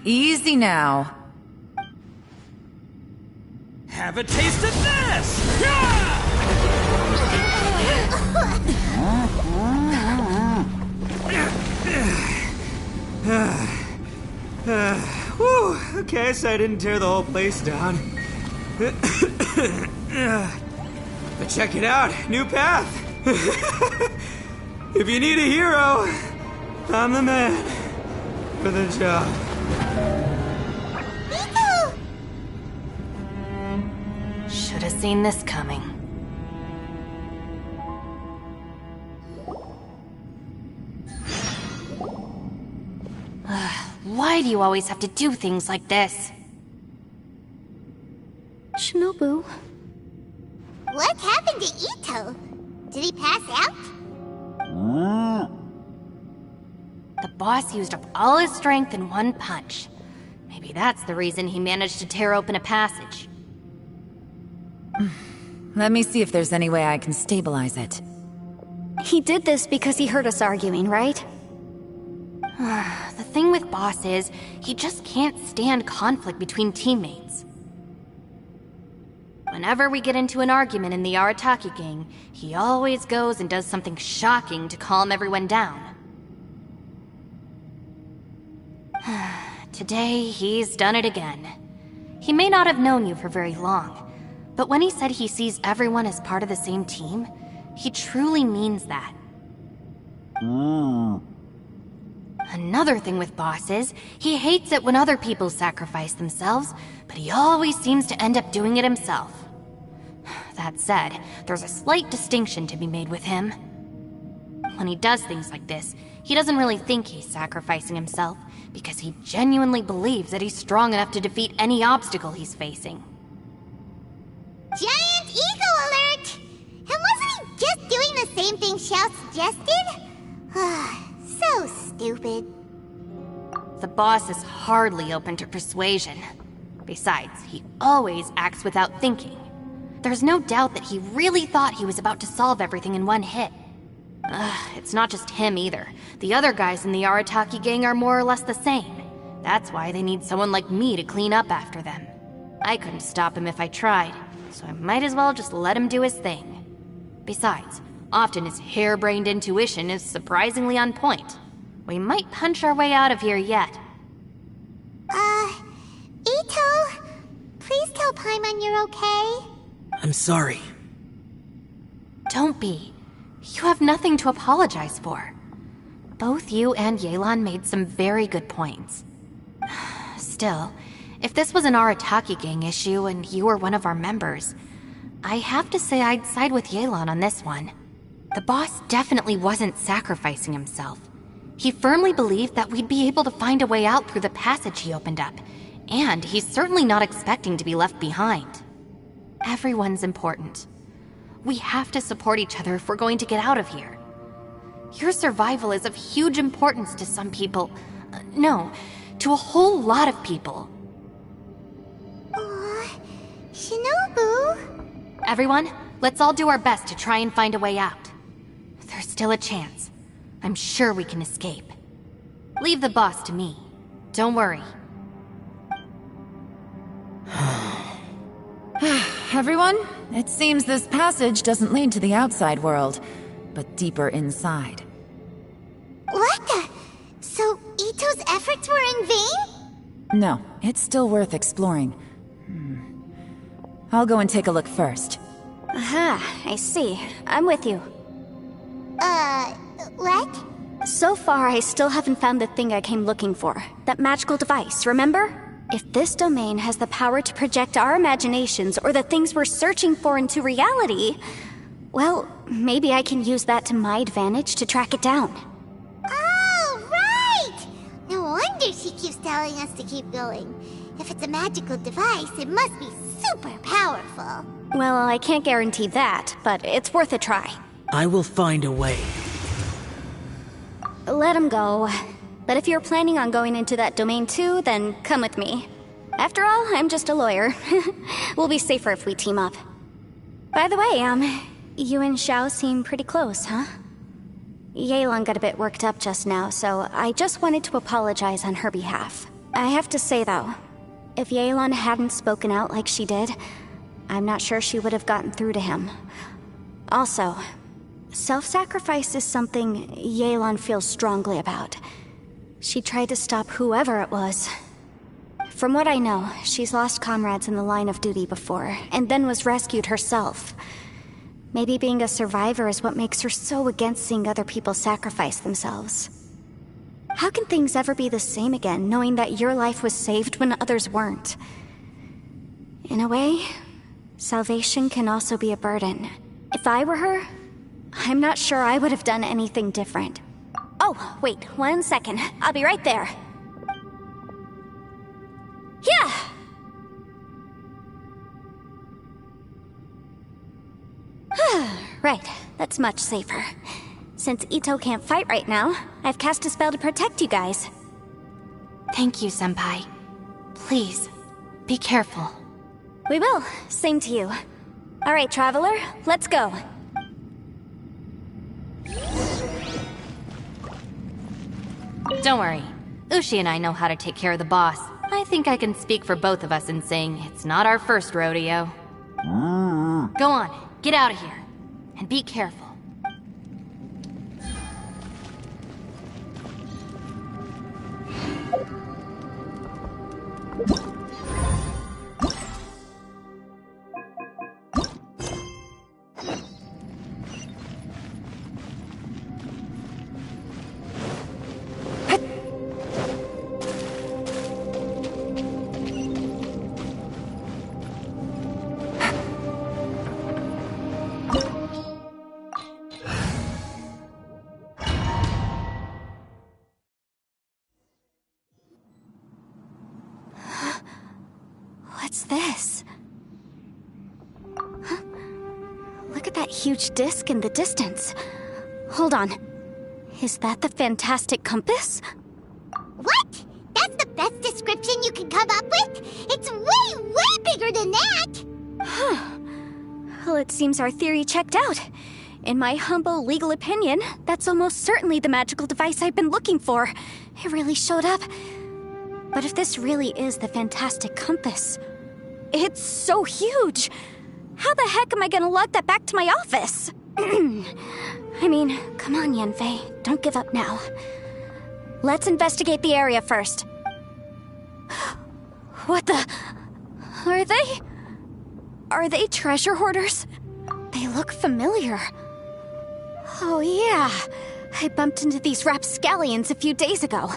Easy now. Have a taste of this! Yeah! Whew, okay, so I didn't tear the whole place down. But check it out, new path. If you need a hero, I'm the man for the job. Should have seen this coming. Why do you always have to do things like this? Shinobu. What happened to Ito? Did he pass out? The boss used up all his strength in one punch. Maybe that's the reason he managed to tear open a passage. Let me see if there's any way I can stabilize it. He did this because he heard us arguing, right? The thing with Boss is, he just can't stand conflict between teammates. Whenever we get into an argument in the Arataki gang, he always goes and does something shocking to calm everyone down. Today, he's done it again. He may not have known you for very long, but when he said he sees everyone as part of the same team, he truly means that. Another thing with Boss is, he hates it when other people sacrifice themselves, but he always seems to end up doing it himself. That said, there's a slight distinction to be made with him. When he does things like this, he doesn't really think he's sacrificing himself, because he genuinely believes that he's strong enough to defeat any obstacle he's facing. Giant eagle alert! same thing Xiao suggested? So stupid. The boss is hardly open to persuasion. Besides, he always acts without thinking. There's no doubt that he really thought he was about to solve everything in one hit. It's not just him either. The other guys in the Arataki gang are more or less the same. That's why they need someone like me to clean up after them. I couldn't stop him if I tried, so I might as well just let him do his thing. Besides, often his harebrained intuition is surprisingly on point. We might punch our way out of here yet. Ito, please tell Paimon you're okay. I'm sorry. Don't be. You have nothing to apologize for. Both you and Yelan made some very good points. Still, if this was an Arataki gang issue and you were one of our members, I have to say I'd side with Yelan on this one. The boss definitely wasn't sacrificing himself. He firmly believed that we'd be able to find a way out through the passage he opened up, and he's certainly not expecting to be left behind. Everyone's important. We have to support each other if we're going to get out of here. Your survival is of huge importance to some people. No, to a whole lot of people. Aw, Shinobu. Everyone, let's all do our best to try and find a way out. There's still a chance. I'm sure we can escape. Leave the boss to me. Don't worry. Everyone, it seems this passage doesn't lead to the outside world, but deeper inside. What the? So Ito's efforts were in vain? No, it's still worth exploring. I'll go and take a look first. Aha, I see. I'm with you. What? So far, I still haven't found the thing I came looking for. That magical device, remember? If this domain has the power to project our imaginations or the things we're searching for into reality, well, maybe I can use that to my advantage to track it down. Oh, right! No wonder she keeps telling us to keep going. If it's a magical device, it must be super powerful. Well, I can't guarantee that, but it's worth a try. I will find a way. Let him go. But if you're planning on going into that domain too, then come with me. After all, I'm just a lawyer. We'll be safer if we team up. By the way, you and Xiao seem pretty close, huh? Yelan got a bit worked up just now, so I just wanted to apologize on her behalf. I have to say though, if Yelan hadn't spoken out like she did, I'm not sure she would have gotten through to him. Also, self-sacrifice is something Yelan feels strongly about. She tried to stop whoever it was. From what I know, she's lost comrades in the line of duty before, and then was rescued herself. Maybe being a survivor is what makes her so against seeing other people sacrifice themselves. How can things ever be the same again, knowing that your life was saved when others weren't? In a way, salvation can also be a burden. If I were her, I'm not sure I would have done anything different. Oh, wait, 1 second. I'll be right there. Yeah! Right, that's much safer. Since Ito can't fight right now, I've cast a spell to protect you guys. Thank you, Senpai. Please, be careful. We will. Same to you. All right, Traveler, let's go. Don't worry. Ushi and I know how to take care of the boss. I think I can speak for both of us in saying it's not our first rodeo. Go on, get out of here. And be careful. What's this? Huh? Look at that huge disc in the distance. Hold on. Is that the fantastic compass? What? That's the best description you can come up with? It's way, way bigger than that! Well, it seems our theory checked out. In my humble legal opinion, that's almost certainly the magical device I've been looking for. It really showed up. But if this really is the fantastic compass, it's so huge! How the heck am I gonna lug that back to my office? I mean, come on, Yanfei. Don't give up now. Let's investigate the area first. What the... Are they... Are they treasure hoarders? They look familiar. Oh yeah, I bumped into these rapscallions a few days ago.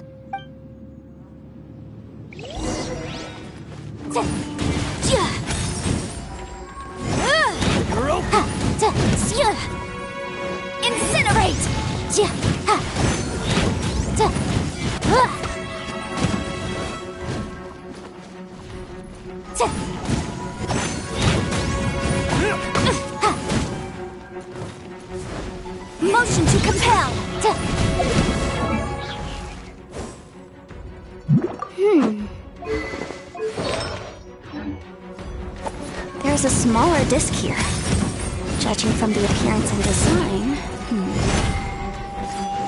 Incinerate! Motion to compel! There's a smaller disc here. Judging from the appearance and design...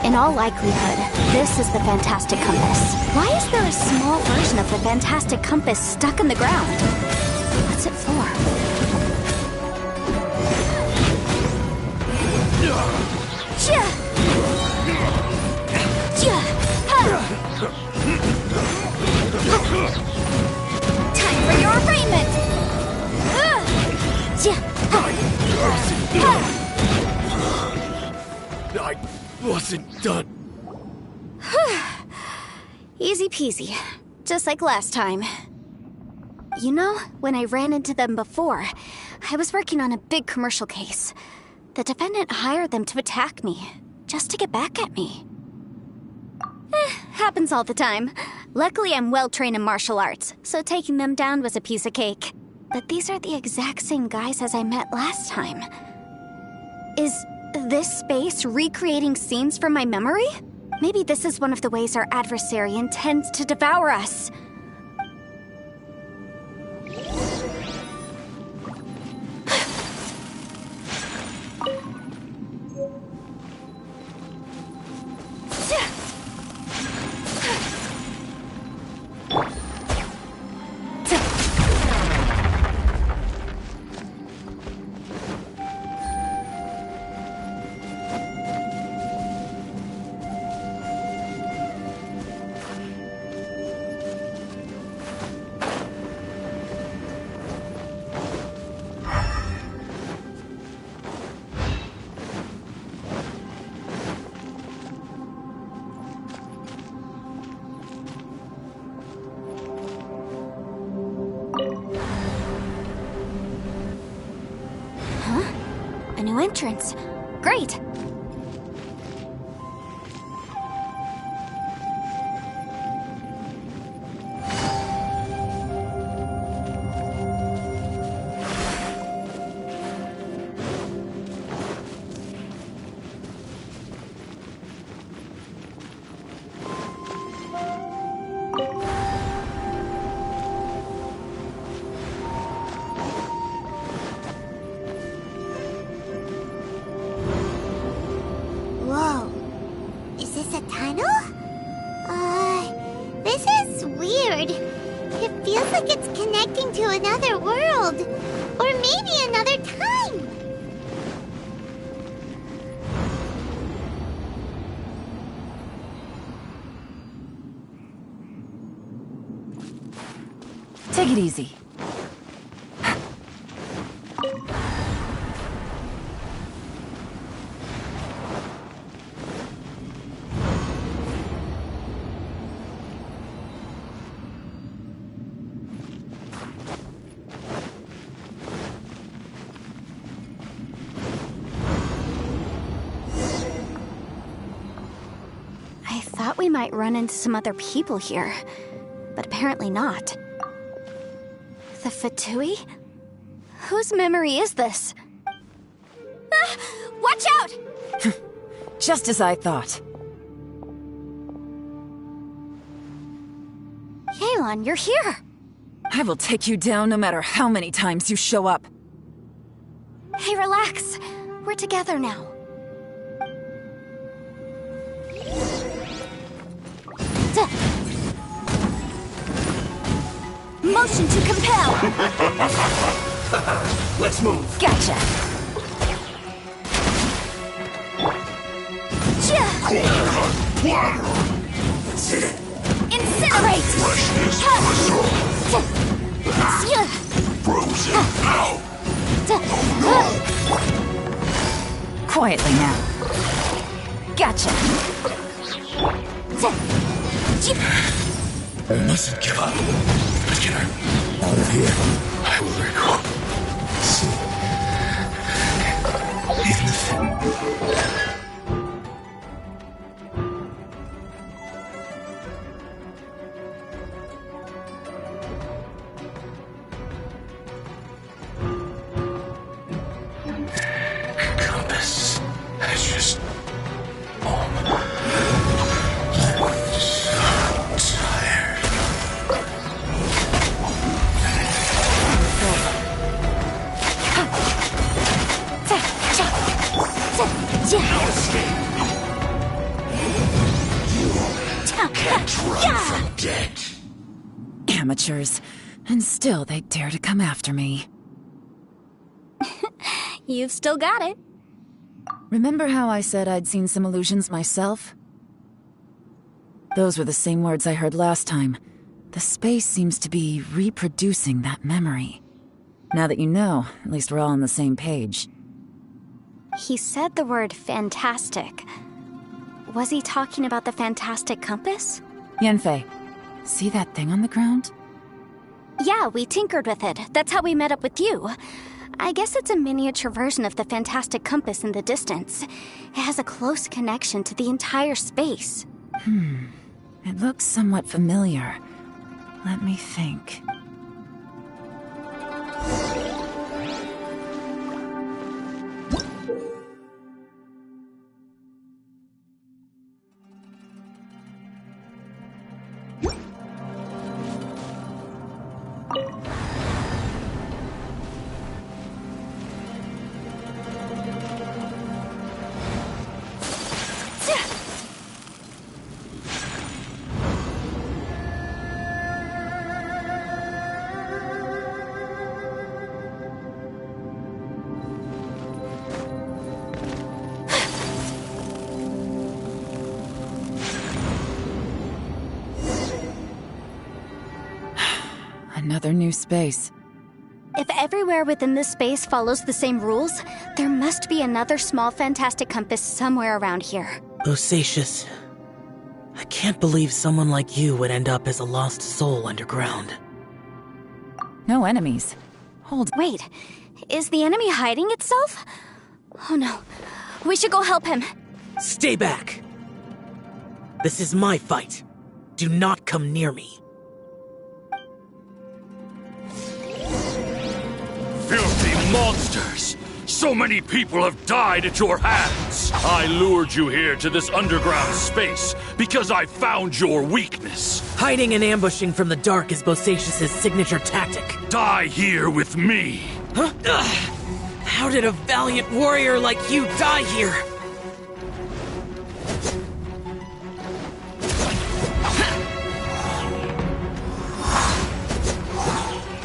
In all likelihood, this is the fantastic compass. Why is there a small version of the fantastic compass stuck in the ground? What's it for? Time for your arraignment! I wasn't done. Easy peasy. Just like last time. You know, when I ran into them before, I was working on a big commercial case. The defendant hired them to attack me, just to get back at me. Happens all the time. Luckily, I'm well-trained in martial arts, so taking them down was a piece of cake. But these are the exact same guys as I met last time. Is this space recreating scenes from my memory? Maybe this is one of the ways our adversary intends to devour us. A new entrance. Great! Whoa. Is this a tunnel? This is weird. It feels like it's connecting to another world. Or maybe another time. Take it easy. I thought we might run into some other people here, but apparently not. The Fatui? Whose memory is this? Watch out! Just as I thought. Yelan, you're here. I will take you down no matter how many times you show up. Hey, relax. We're together now. Motion to compel! Let's move. Gotcha! Incinerate! Frozen out. Quietly now. Gotcha. I mustn't give up. Let's get her out of here. I will recall. In the film. Compass has just... Dead. Amateurs. And still they dare to come after me. You've still got it. Remember how I said I'd seen some illusions myself? Those were the same words I heard last time. The space seems to be reproducing that memory. Now that you know, at least we're all on the same page. He said the word fantastic. Was he talking about the fantastic compass? Yanfei, see that thing on the ground? Yeah, we tinkered with it. That's how we met up with you. I guess it's a miniature version of the fantastic compass in the distance. It has a close connection to the entire space. It looks somewhat familiar. Let me think. Another new space. If everywhere within this space follows the same rules, there must be another small fantastic compass somewhere around here. Bosacious. I can't believe someone like you would end up as a lost soul underground. No enemies. Hold. Wait, is the enemy hiding itself? Oh no, we should go help him. Stay back! This is my fight. Do not come near me. Filthy monsters! So many people have died at your hands! I lured you here to this underground space because I found your weakness. Hiding and ambushing from the dark is Bosacious's signature tactic. Die here with me! Huh? Ugh. How did a valiant warrior like you die here?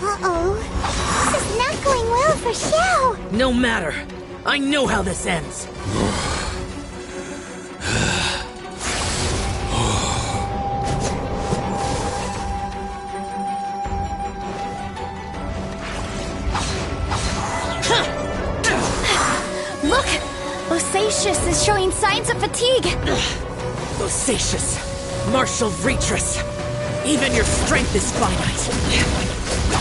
Uh-oh. This is not going well for Xiao. No matter. I know how this ends. Look! Bosacious is showing signs of fatigue. Bosacious. Martial Retris. Even your strength is finite.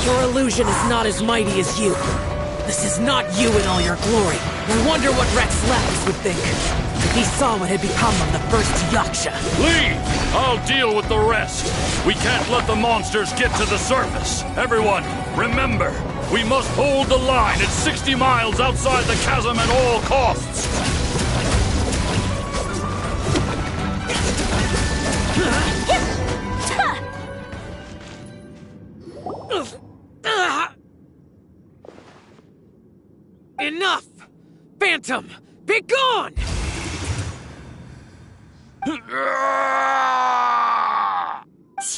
Your illusion is not as mighty as you. This is not you in all your glory. I wonder what Rex Lapis would think if he saw what had become of the first Yaksha. Leave! I'll deal with the rest. We can't let the monsters get to the surface. Everyone, remember, We must hold the line at 60 miles outside the chasm at all costs! Enough! Phantom, be gone! Joe,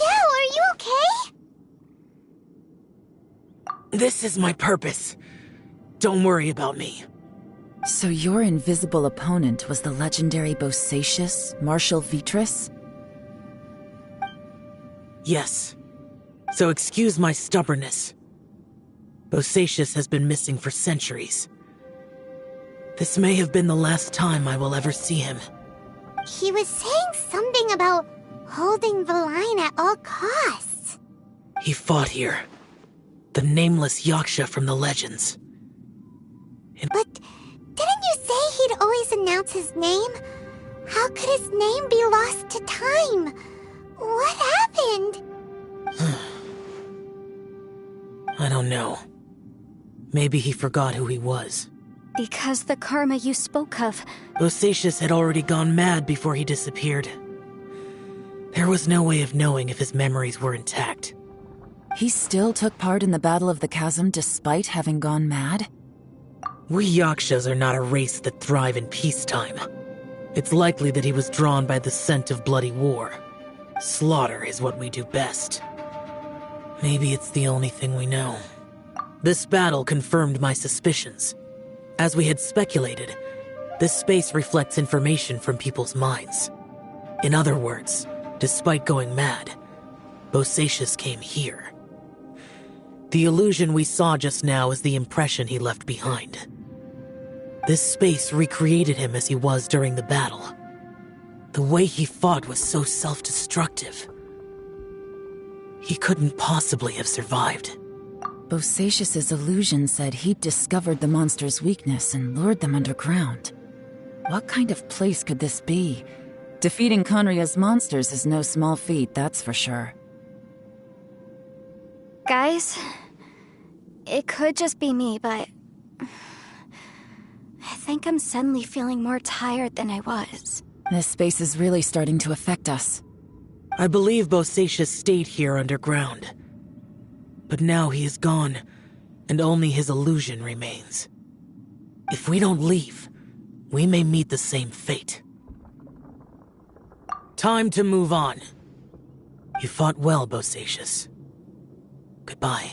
are you okay? This is my purpose. Don't worry about me. So your invisible opponent was the legendary Bosacius, Marshal Vitris? Yes. So excuse my stubbornness. Bosacius has been missing for centuries. This may have been the last time I will ever see him. He was saying something about holding the line at all costs. He fought here. The nameless Yaksha from the legends. But didn't you say he'd always announce his name? How could his name be lost to time? What happened? I don't know. Maybe he forgot who he was. Because the karma you spoke of... Bosacius had already gone mad before he disappeared. There was no way of knowing if his memories were intact. He still took part in the Battle of the Chasm despite having gone mad? We Yakshas are not a race that thrive in peacetime. It's likely that he was drawn by the scent of bloody war. Slaughter is what we do best. Maybe it's the only thing we know. This battle confirmed my suspicions. As we had speculated, this space reflects information from people's minds. In other words, despite going mad, Bosacius came here. The illusion we saw just now is the impression he left behind. This space recreated him as he was during the battle. The way he fought was so self-destructive. He couldn't possibly have survived. Bosacius's illusion said he'd discovered the monster's weakness and lured them underground. What kind of place could this be? Defeating Conria's monsters is no small feat, that's for sure. Guys, it could just be me, but... I think I'm suddenly feeling more tired than I was. This space is really starting to affect us. I believe Bosacius stayed here underground. But now he is gone, and only his illusion remains. If we don't leave, we may meet the same fate. Time to move on. You fought well, Bosacius. Goodbye.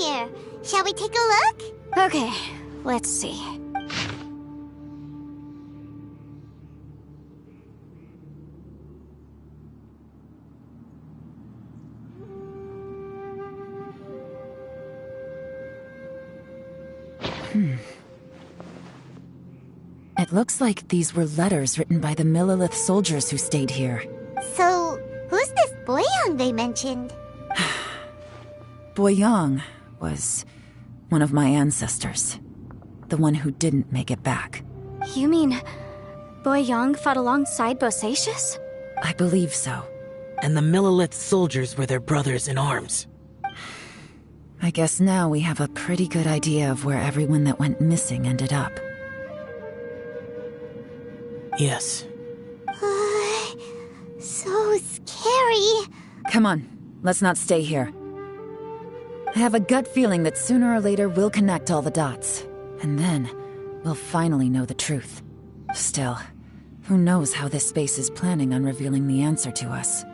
here. Shall we take a look? Okay, let's see. It looks like these were letters written by the Millilith soldiers who stayed here. So, who's this Boyang they mentioned? Boyang was one of my ancestors. The one who didn't make it back. You mean Boyang fought alongside Bosacius? I believe so. And the Millilith soldiers were their brothers in arms. I guess now we have a pretty good idea of where everyone that went missing ended up. Yes. So scary. Come on, let's not stay here. I have a gut feeling that sooner or later we'll connect all the dots. And then, we'll finally know the truth. Still, who knows how this space is planning on revealing the answer to us.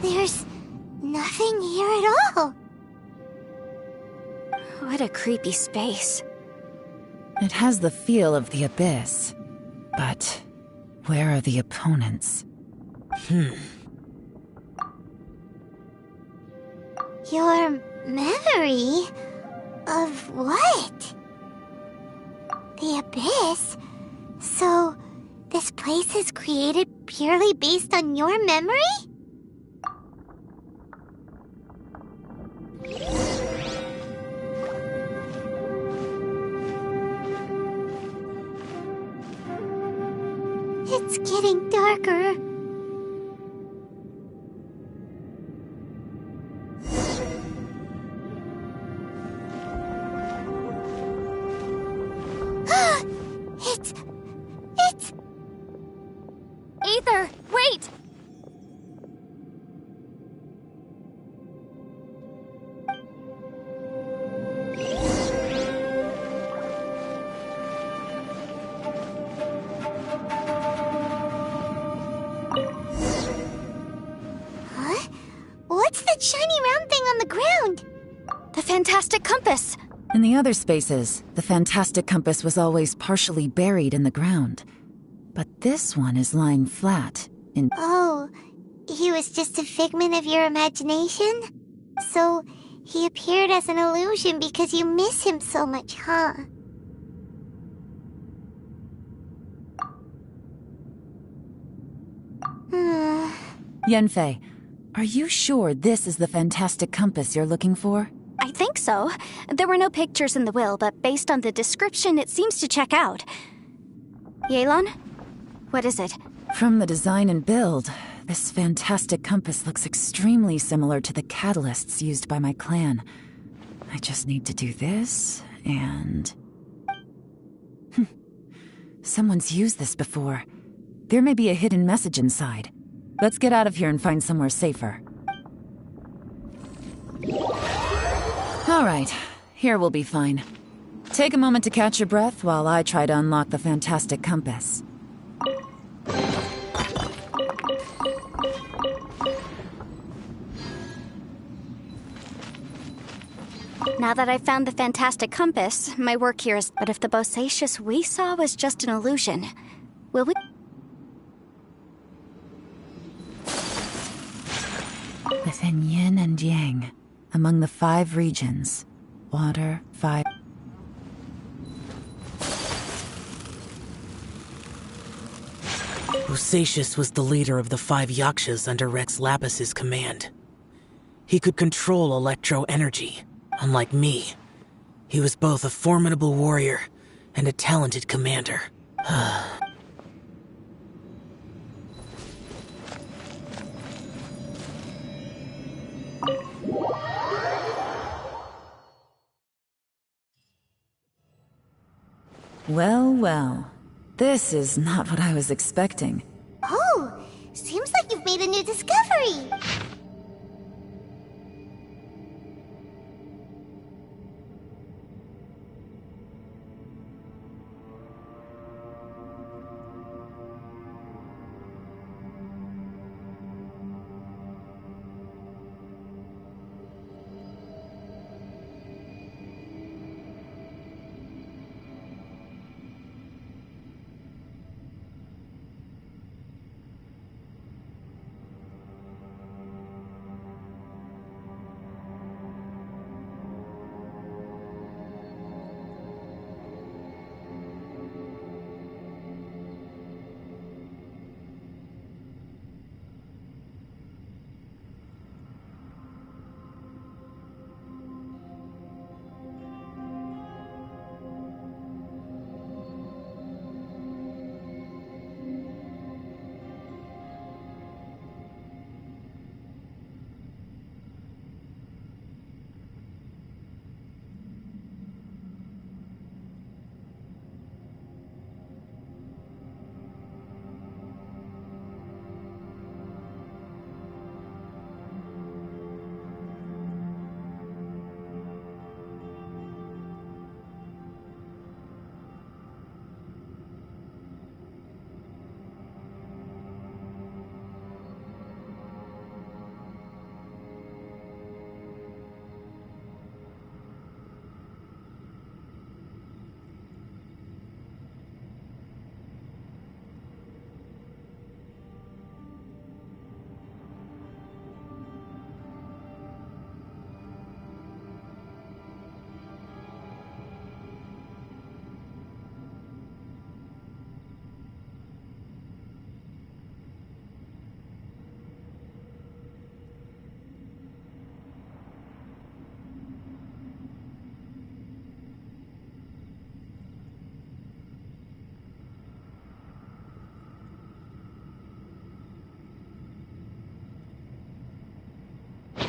There's nothing here at all. What a creepy space. It has the feel of the abyss. But where are the opponents? Your memory of what? The abyss? So, this place is created purely based on your memory? It's getting darker. It's... Aether, wait! Huh? What's that shiny round thing on the ground? The fantastic compass! In the other spaces, the fantastic compass was always partially buried in the ground. But this one is lying flat in... Oh, he was just a figment of your imagination? So, he appeared as an illusion because you miss him so much, huh? Yanfei, are you sure this is the fantastic compass you're looking for? I think so. There were no pictures in the will, but based on the description, it seems to check out. Yelan? What is it? From the design and build, this fantastic compass looks extremely similar to the catalysts used by my clan. I just need to do this, and... Someone's used this before. There may be a hidden message inside. Let's get out of here and find somewhere safer. All right, here we'll be fine. Take a moment to catch your breath while I try to unlock the fantastic compass. Now that I've found the fantastic compass, my work here is... But if the Bosacius we saw was just an illusion, will we... Within yin and yang, among the 5 regions, water, fire... Bosacius was the leader of the 5 Yakshas under Rex Lapis's command. He could control electro energy. Unlike me, he was both a formidable warrior and a talented commander. Well, well. This is not what I was expecting. Oh, seems like you've made a new discovery.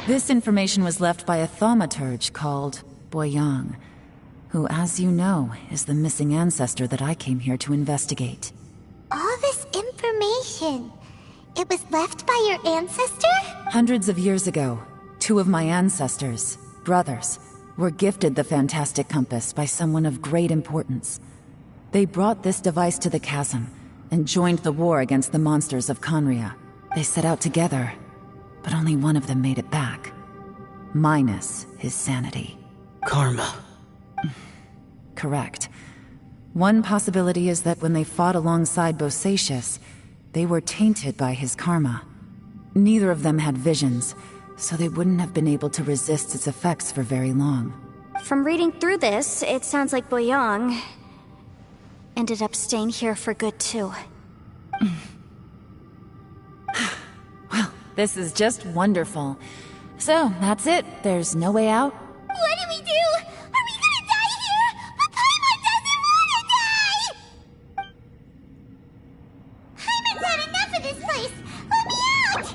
This information was left by a thaumaturge called Boyang, who, as you know, is the missing ancestor that I came here to investigate. All this information, it was left by your ancestor? Hundreds of years ago, two of my ancestors, brothers, were gifted the fantastic compass by someone of great importance. They brought this device to the chasm and joined the war against the monsters of Conria. They set out together, but only one of them made it back. Minus his sanity. Karma. Correct. One possibility is that when they fought alongside Bosacius, they were tainted by his karma. Neither of them had visions, so they wouldn't have been able to resist its effects for very long. From reading through this, it sounds like Boyang ended up staying here for good too. Well, this is just wonderful. So, that's it. There's no way out? What do we do? Are we gonna die here? But Paimon doesn't wanna die! Paimon's had enough of this place! Let me out!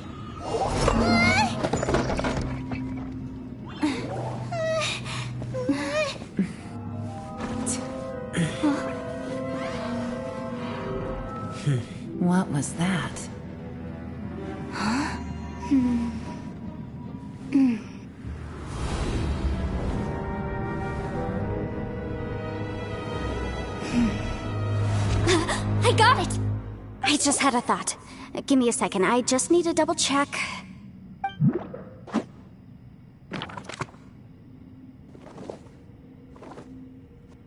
What was that? I got it! I just had a thought. Give me a second, I just need to double check.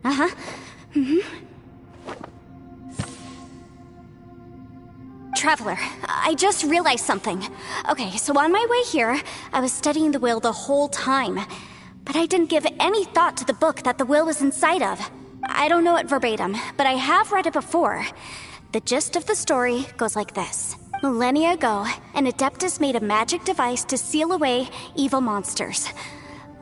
Uh-huh. Traveler, I just realized something. Okay, so on my way here, I was studying the will the whole time. But I didn't give any thought to the book that the will was inside of. I don't know it verbatim, but I have read it before. The gist of the story goes like this. Millennia ago, an Adeptus made a magic device to seal away evil monsters.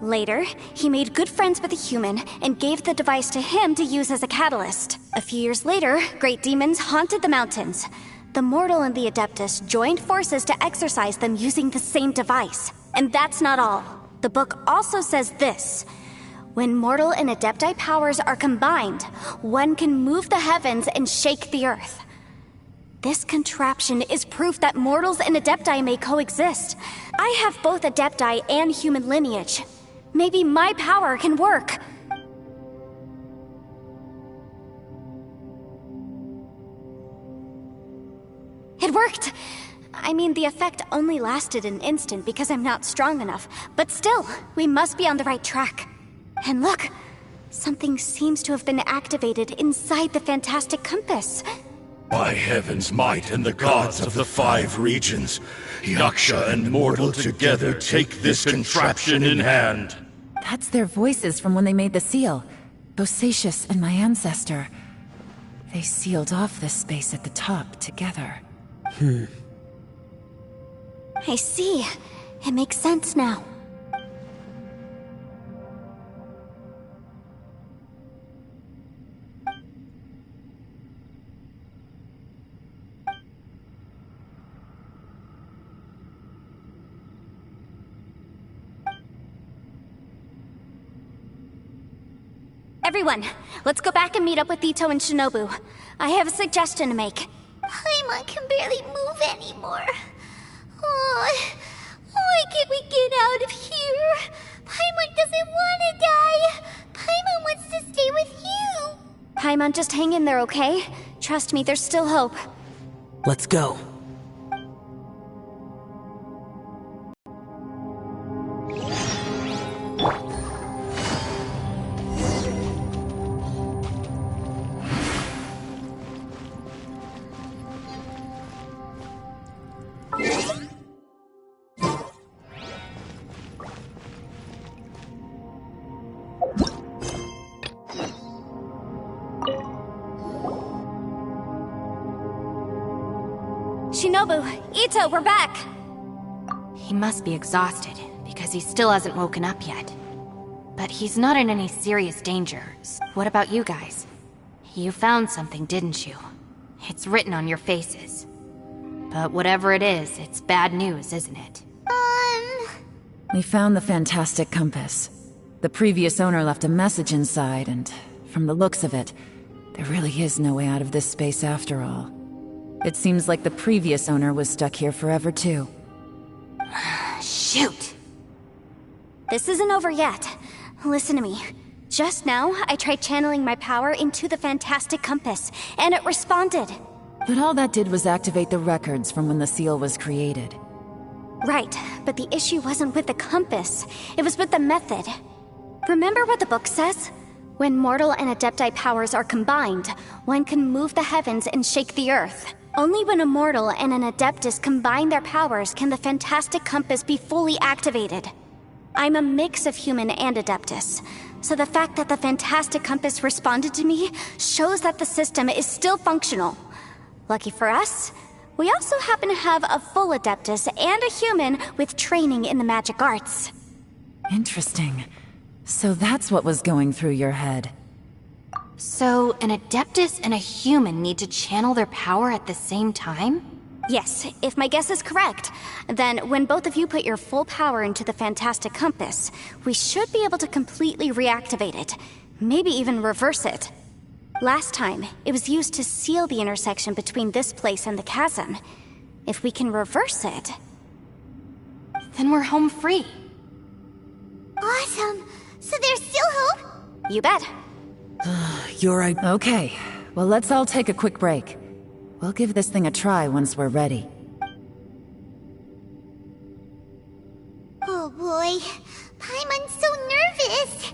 Later, he made good friends with a human and gave the device to him to use as a catalyst. A few years later, great demons haunted the mountains. The mortal and the Adeptus joined forces to exorcise them using the same device. And that's not all. The book also says this: when mortal and Adepti powers are combined, one can move the heavens and shake the earth. This contraption is proof that mortals and Adepti may coexist. I have both Adepti and human lineage. Maybe my power can work. It worked! I mean, the effect only lasted an instant because I'm not strong enough, but still, we must be on the right track. And look, something seems to have been activated inside the fantastic compass. By heaven's might and the gods of the 5 regions, Yaksha and mortal together take this contraption in hand. That's their voices from when they made the seal. Bosacius and my ancestor. They sealed off this space at the top together. I see. It makes sense now. Everyone, let's go back and meet up with Ito and Shinobu. I have a suggestion to make. Paimon can barely move anymore. Oh, why can't we get out of here? Paimon doesn't want to die. Paimon wants to stay with you. Paimon, just hang in there, okay? Trust me, there's still hope. Let's go. Shinobu, Ito, we're back! He must be exhausted, because he still hasn't woken up yet. But he's not in any serious danger. What about you guys? You found something, didn't you? It's written on your faces. But whatever it is, it's bad news, isn't it? We found the fantastic compass. The previous owner left a message inside, and from the looks of it, there really is no way out of this space after all. It seems like the previous owner was stuck here forever, too. Shoot! This isn't over yet. Listen to me. Just now, I tried channeling my power into the fantastic compass, and it responded. But all that did was activate the records from when the seal was created. Right, but the issue wasn't with the compass. It was with the method. Remember what the book says? When mortal and Adepti powers are combined, one can move the heavens and shake the earth. Only when a mortal and an Adeptus combine their powers can the fantastic compass be fully activated. I'm a mix of human and Adeptus, so the fact that the fantastic compass responded to me shows that the system is still functional. Lucky for us, we also happen to have a full Adeptus and a human with training in the magic arts. Interesting. So that's what was going through your head. So, an Adeptus and a human need to channel their power at the same time? Yes, if my guess is correct. Then, when both of you put your full power into the fantastic compass, we should be able to completely reactivate it. Maybe even reverse it. Last time, it was used to seal the intersection between this place and the chasm. If we can reverse it... then we're home free. Awesome! So there's still hope? You bet. You're right. Okay, well let's all take a quick break. We'll give this thing a try once we're ready. Oh boy, Paimon's so nervous!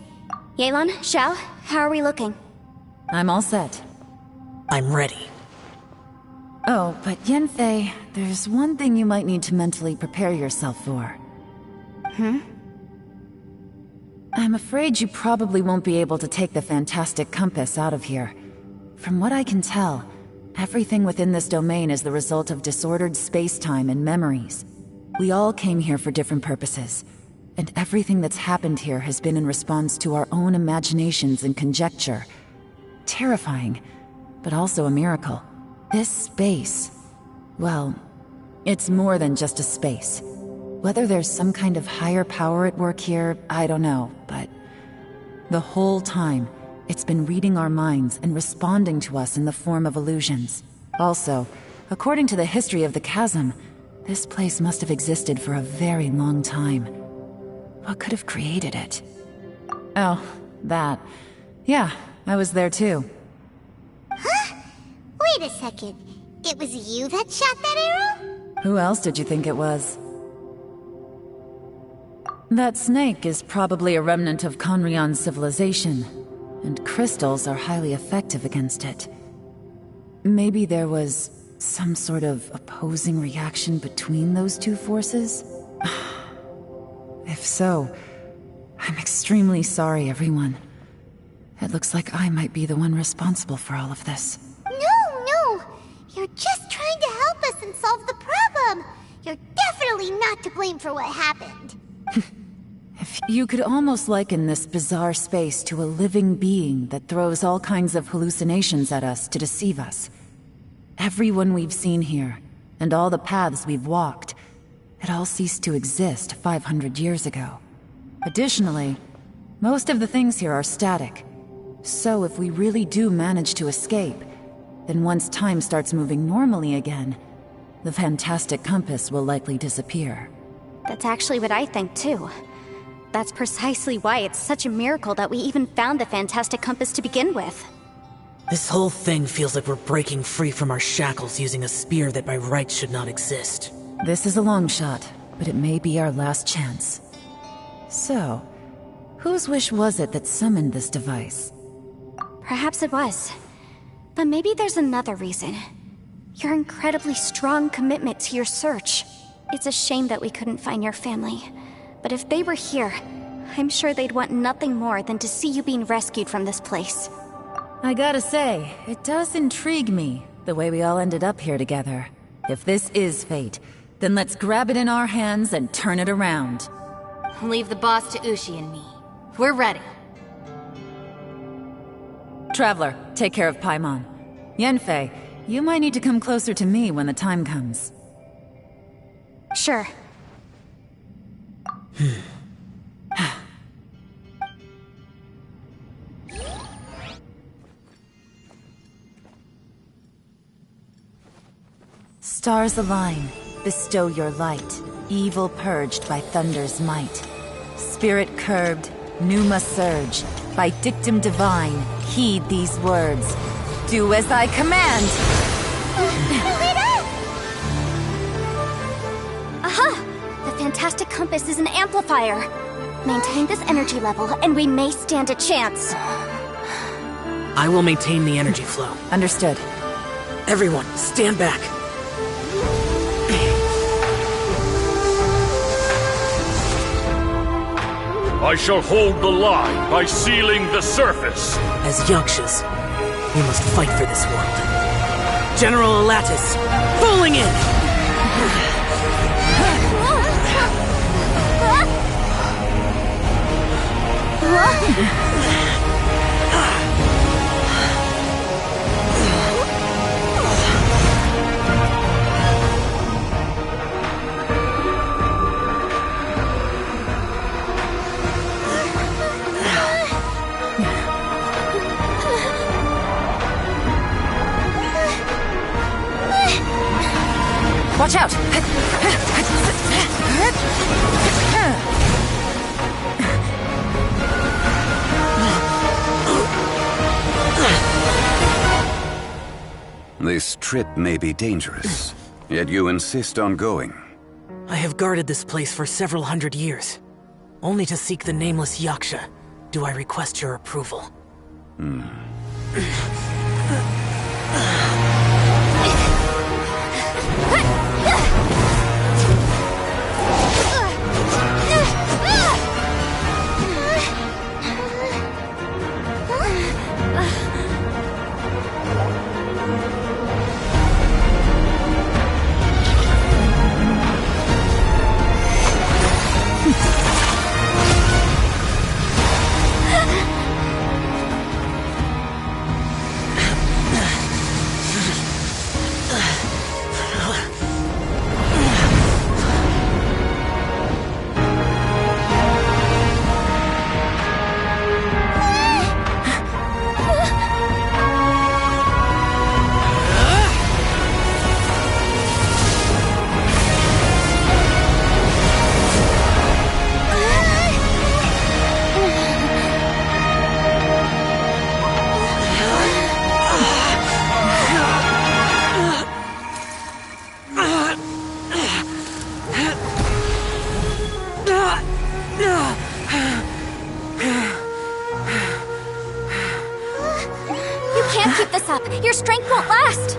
Yelan, Xiao, how are we looking? I'm all set. I'm ready. Oh, but Yanfei, there's one thing you might need to mentally prepare yourself for. I'm afraid you probably won't be able to take the fantastic compass out of here. From what I can tell, everything within this domain is the result of disordered space-time and memories. We all came here for different purposes, And everything that's happened here has been in response to our own imaginations and conjecture. Terrifying, but also a miracle. This space, well, it's more than just a space. Whether there's some kind of higher power at work here, I don't know, but the whole time, it's been reading our minds and responding to us in the form of illusions. Also, according to the history of the chasm, this place must have existed for a very long time. What could have created it? Oh, that. Yeah, I was there too. Huh? Wait a second. It was you that shot that arrow? Who else did you think it was? That snake is probably a remnant of Conrion's civilization, and crystals are highly effective against it. Maybe there was some sort of opposing reaction between those two forces? If so, I'm extremely sorry, everyone. It looks like I might be the one responsible for all of this. No! You're just trying to help us and solve the problem! You're definitely not to blame for what happened. If you could almost liken this bizarre space to a living being that throws all kinds of hallucinations at us to deceive us. Everyone we've seen here, and all the paths we've walked, it all ceased to exist 500 years ago. Additionally, most of the things here are static. So if we really do manage to escape, then once time starts moving normally again, the fantastic compass will likely disappear. That's actually what I think too. That's precisely why it's such a miracle that we even found the fantastic compass to begin with. This whole thing feels like we're breaking free from our shackles using a spear that by rights should not exist. This is a long shot, but it may be our last chance. So, whose wish was it that summoned this device? Perhaps it was. But maybe there's another reason. Your incredibly strong commitment to your search. It's a shame that we couldn't find your family. But if they were here, I'm sure they'd want nothing more than to see you being rescued from this place. I gotta say, it does intrigue me, the way we all ended up here together. If this is fate, then let's grab it in our hands and turn it around. Leave the boss to Ushi and me. We're ready. Traveler, take care of Paimon. Yanfei, you might need to come closer to me when the time comes. Sure. Stars align, bestow your light, evil purged by thunder's might. Spirit curbed, pneuma surge, by dictum divine, heed these words. Do as I command! Aha! The fantastic compass is an amplifier. Maintain this energy level, and we may stand a chance. I will maintain the energy flow. Understood. Everyone, stand back. I shall hold the line by sealing the surface. As Yakshas, we must fight for this world. General Alatus, falling in! Watch out! This trip may be dangerous, yet you insist on going. I have guarded this place for several hundred years. Only to seek the nameless Yaksha do I request your approval. Your strength won't last!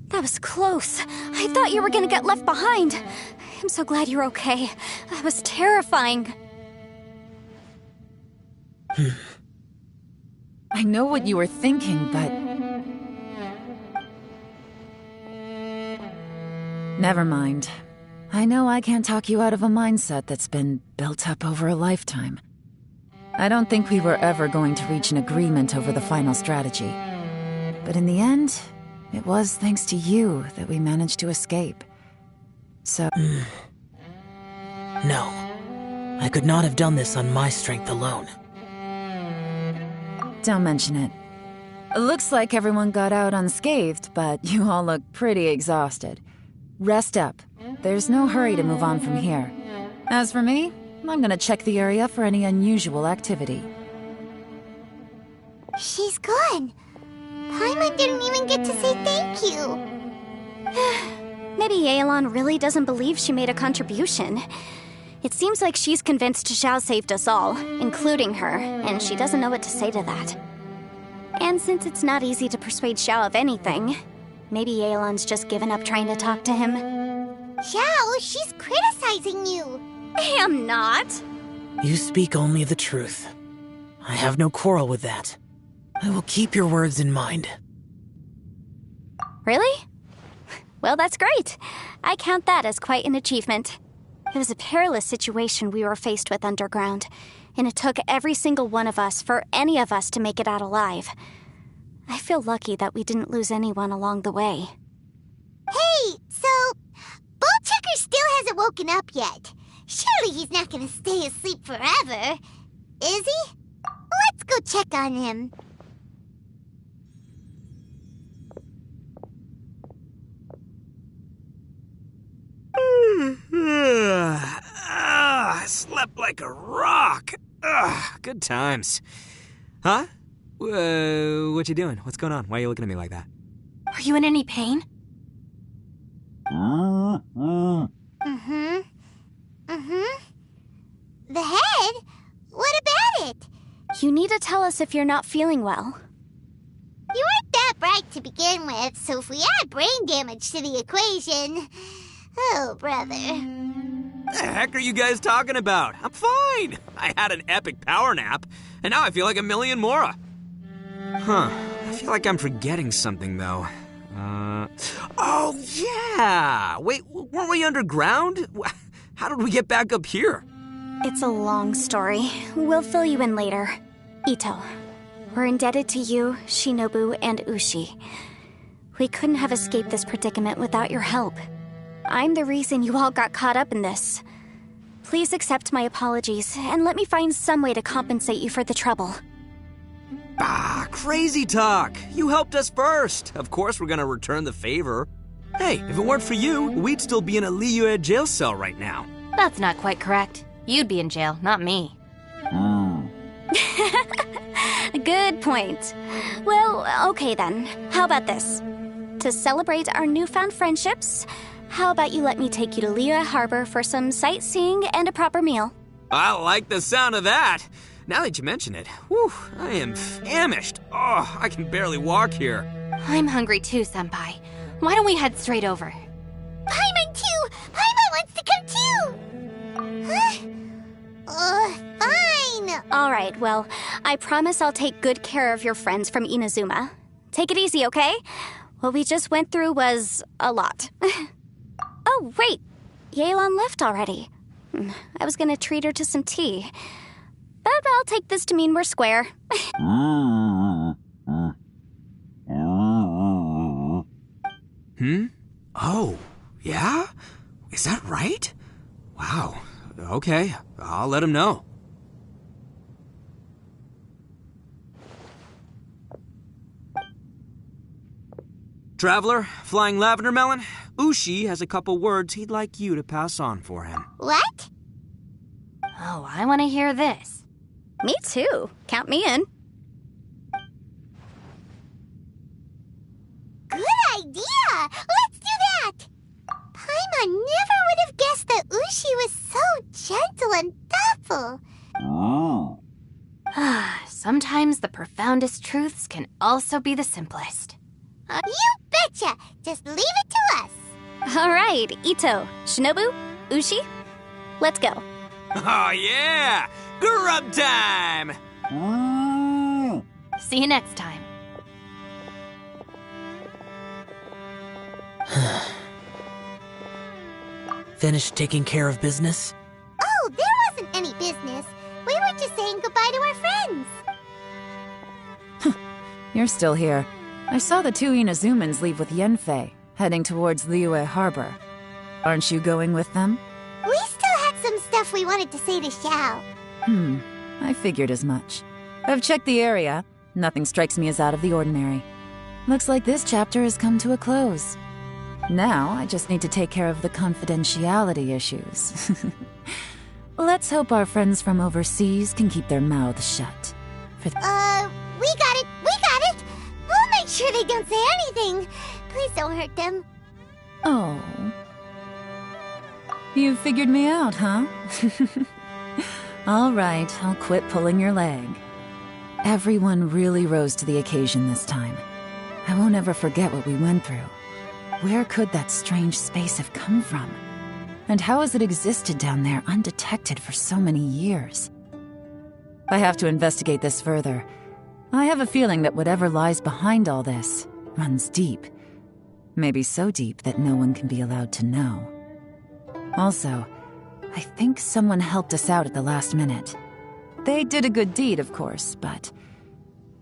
That was close. I thought you were gonna get left behind. I'm so glad you're okay. That was terrifying. I know what you were thinking, but... Never mind. I know I can't talk you out of a mindset that's been built up over a lifetime. I don't think we were ever going to reach an agreement over the final strategy. But in the end, it was thanks to you that we managed to escape. So... No. I could not have done this on my strength alone. Don't mention it. It looks like everyone got out unscathed, but you all look pretty exhausted. Rest up. There's no hurry to move on from here. As for me, I'm gonna check the area for any unusual activity. She's gone. Paimon didn't even get to say thank you. Maybe Yelan really doesn't believe she made a contribution. It seems like she's convinced Xiao saved us all, including her, and she doesn't know what to say to that. And since it's not easy to persuade Xiao of anything, maybe Yelan's just given up trying to talk to him. Xiao, she's criticizing you. I am not. You speak only the truth. I have no quarrel with that. I will keep your words in mind. Really? Well, that's great. I count that as quite an achievement. It was a perilous situation we were faced with underground, and it took every single one of us for any of us to make it out alive. I feel lucky that we didn't lose anyone along the way. Hey, so... Ballchecker still hasn't woken up yet. Surely he's not gonna stay asleep forever, is he? Let's go check on him. I slept like a rock. Good times. Huh? What you doing? What's going on? Why are you looking at me like that? Are you in any pain? The head? What about it? You need to tell us if you're not feeling well. You weren't that bright to begin with, so if we add brain damage to the equation... Oh, brother. The heck are you guys talking about? I'm fine. I had an epic power nap, and now I feel like a million more. Huh. I feel like I'm forgetting something, though. Oh, yeah! Wait, weren't we underground? How did we get back up here? It's a long story. We'll fill you in later. Ito, we're indebted to you, Shinobu, and Ushi. We couldn't have escaped this predicament without your help. I'm the reason you all got caught up in this. Please accept my apologies, and let me find some way to compensate you for the trouble. Crazy talk! You helped us first! Of course we're gonna return the favor. Hey, if it weren't for you, we'd still be in a Liyue jail cell right now. That's not quite correct. You'd be in jail, not me. Good point. Well, okay then. How about this? To celebrate our newfound friendships, how about you let me take you to Liyue Harbor for some sightseeing and a proper meal? I like the sound of that. Now that you mention it, whew, I am famished. Oh, I can barely walk here. I'm hungry too, Senpai. Why don't we head straight over? Paimon too! Paimon wants to come too! Huh? Fine! Alright, well, I promise I'll take good care of your friends from Inazuma. Take it easy, okay? What we just went through was a lot. Oh, wait. Yelan left already. I was gonna treat her to some tea. But I'll take this to mean we're square. Oh, yeah? Is that right? Wow. Okay, I'll let him know. Traveler, Flying Lavender Melon, Ushi has a couple words he'd like you to pass on for him. What? Oh, I want to hear this. Me too. Count me in. Good idea! Let's do that! Paimon never would have guessed that Ushi was so gentle and thoughtful. Sometimes the profoundest truths can also be the simplest. You betcha! Just leave it to us. All right, Ito, Shinobu, Ushi, let's go. Oh, yeah! Grub time! See you next time. Finished taking care of business? Oh, there wasn't any business. We were just saying goodbye to our friends. You're still here. I saw the two Inazumans leave with Yenfei, heading towards Liyue Harbor. Aren't you going with them? We still had some stuff we wanted to say to Xiao. I figured as much. I've checked the area. Nothing strikes me as out of the ordinary. Looks like this chapter has come to a close. Now, I just need to take care of the confidentiality issues. Let's hope our friends from overseas can keep their mouths shut. We got it! We got it! We'll make sure they don't say anything. Please don't hurt them. Oh. You figured me out, huh? All right, I'll quit pulling your leg. Everyone really rose to the occasion this time. I won't ever forget what we went through. Where could that strange space have come from? And how has it existed down there undetected for so many years? I have to investigate this further. I have a feeling that whatever lies behind all this runs deep. Maybe so deep that no one can be allowed to know. Also, I think someone helped us out at the last minute. They did a good deed, of course, but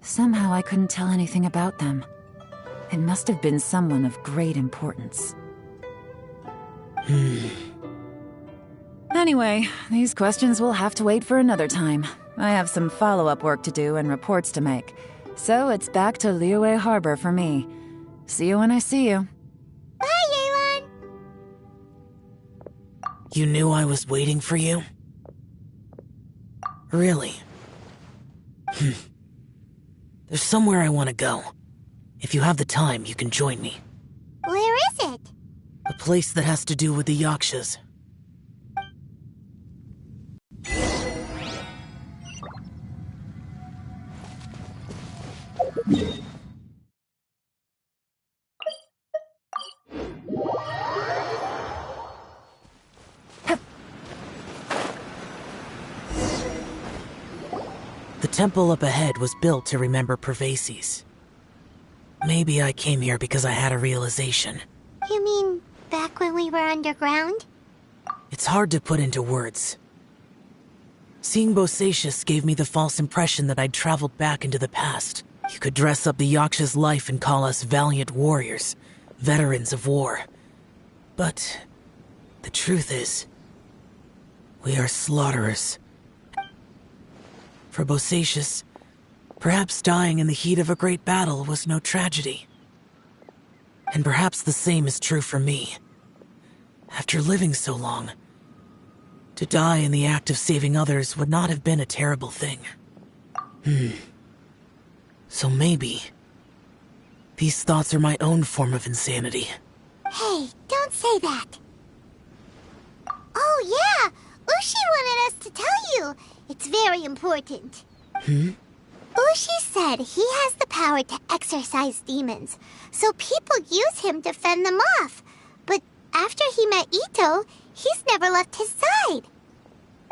somehow I couldn't tell anything about them. It must have been someone of great importance. Anyway, these questions will have to wait for another time. I have some follow-up work to do and reports to make. So it's back to Liyue Harbor for me. See you when I see you. Bye, Yelan! You knew I was waiting for you? Really? There's somewhere I want to go. If you have the time, you can join me. Where is it? A place that has to do with the Yakshas. The temple up ahead was built to remember Pervases. Maybe I came here because I had a realization. You mean back when we were underground? It's hard to put into words. Seeing Bosacius gave me the false impression that I'd traveled back into the past. You could dress up the Yaksha's life and call us valiant warriors, veterans of war. But the truth is, we are slaughterers. For Bosacius, perhaps dying in the heat of a great battle was no tragedy. And perhaps the same is true for me. After living so long, to die in the act of saving others would not have been a terrible thing. So maybe these thoughts are my own form of insanity. Hey, don't say that. Oh yeah, Ushi wanted us to tell you. It's very important. Ushi said he has the power to exorcise demons, so people use him to fend them off. But after he met Ito, he's never left his side.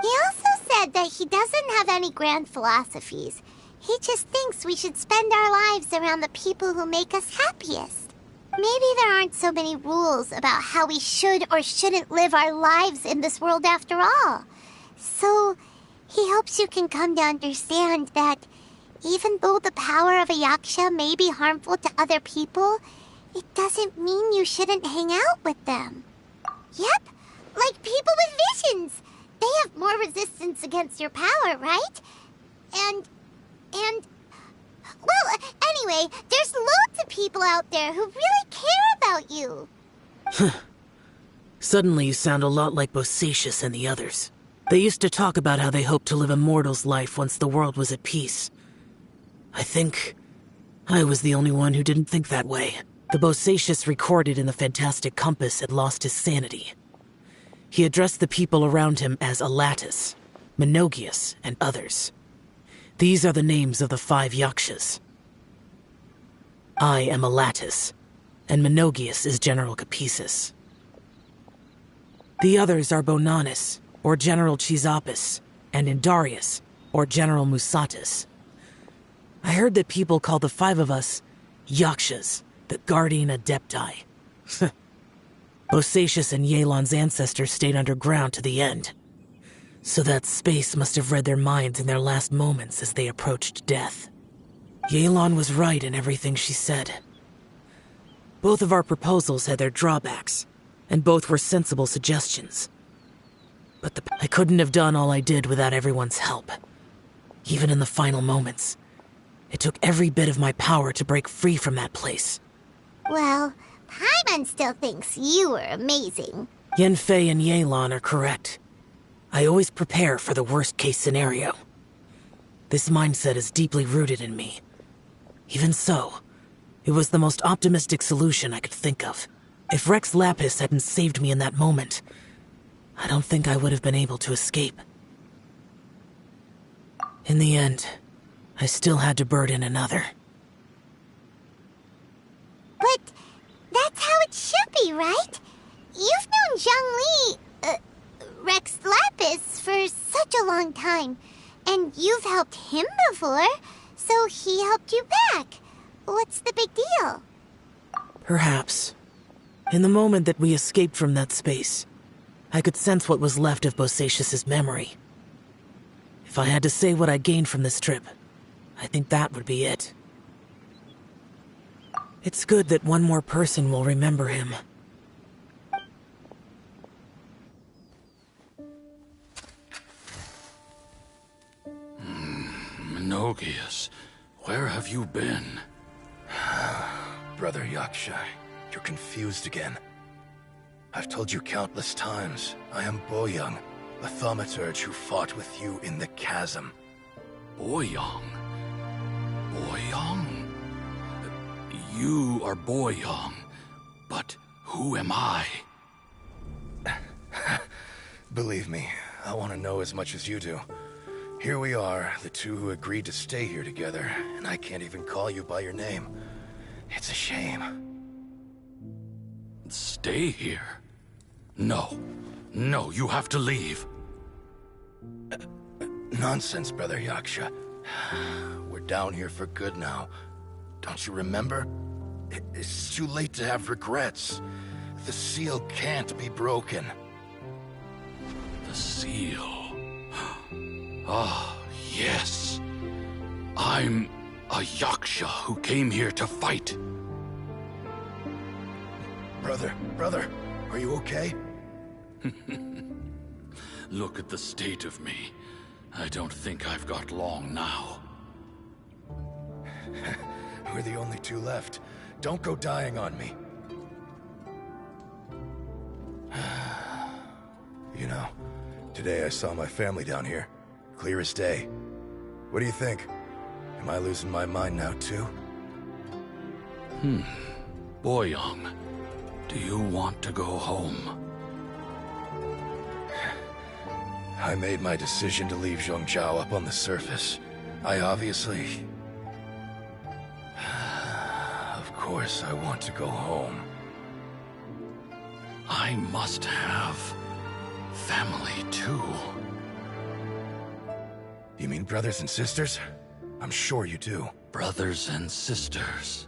He also said that he doesn't have any grand philosophies. He just thinks we should spend our lives around the people who make us happiest. Maybe there aren't so many rules about how we should or shouldn't live our lives in this world after all. So, he hopes you can come to understand that even though the power of a yaksha may be harmful to other people, it doesn't mean you shouldn't hang out with them. Yep, like people with visions. They have more resistance against your power, right? And... Well, anyway, there's loads of people out there who really care about you. Suddenly you sound a lot like Bosacius and the others. They used to talk about how they hoped to live a mortal's life once the world was at peace. I think I was the only one who didn't think that way. The Bosacius recorded in the Fantastic Compass had lost his sanity. He addressed the people around him as Alatus, Menogius, and others. These are the names of the 5 yakshas. I am Alatus, and Menogius is General Capisis. The others are Bonanis, or General Chisapis, and Indarius, or General Musatus. I heard that people call the 5 of us yakshas, the Guardian Adepti. Bosacius and Yelan's ancestors stayed underground to the end. So that space must have read their minds in their last moments as they approached death. Yelan was right in everything she said. Both of our proposals had their drawbacks, and both were sensible suggestions. But I couldn't have done all I did without everyone's help. Even in the final moments, it took every bit of my power to break free from that place. Well, Paimon still thinks you were amazing. Yenfei and Yelan are correct. I always prepare for the worst-case scenario. This mindset is deeply rooted in me. Even so, it was the most optimistic solution I could think of. If Rex Lapis hadn't saved me in that moment, I don't think I would have been able to escape. In the end, I still had to burden another. But that's how it should be, right? You've known Zhang Li, Rex Lapis, for such a long time. And you've helped him before, so he helped you back. What's the big deal? Perhaps. In the moment that we escaped from that space, I could sense what was left of Bosacius's memory. If I had to say what I gained from this trip, I think that would be it. It's good that one more person will remember him. Menogius, where have you been? Brother Yaksha, you're confused again. I've told you countless times, I am Boyoung, a thaumaturge who fought with you in the chasm. Boyoung? Boyoung? You are Boyoung, but who am I? Believe me, I want to know as much as you do. Here we are, the two who agreed to stay here together, and I can't even call you by your name. It's a shame. Stay here? No. No, you have to leave. Nonsense, Brother Yaksha. We're down here for good now. Don't you remember? It's too late to have regrets. The seal can't be broken. The seal... Ah, yes. I'm a Yaksha who came here to fight. Brother, are you okay? Look at the state of me. I don't think I've got long now. We're the only two left. Don't go dying on me. You know, today I saw my family down here. Clear as day. What do you think? Am I losing my mind now, too? Boyoung, do you want to go home? I made my decision to leave Zhongzhou up on the surface. I obviously... Of course I want to go home. I must have... family, too. You mean brothers and sisters? I'm sure you do. Brothers and sisters.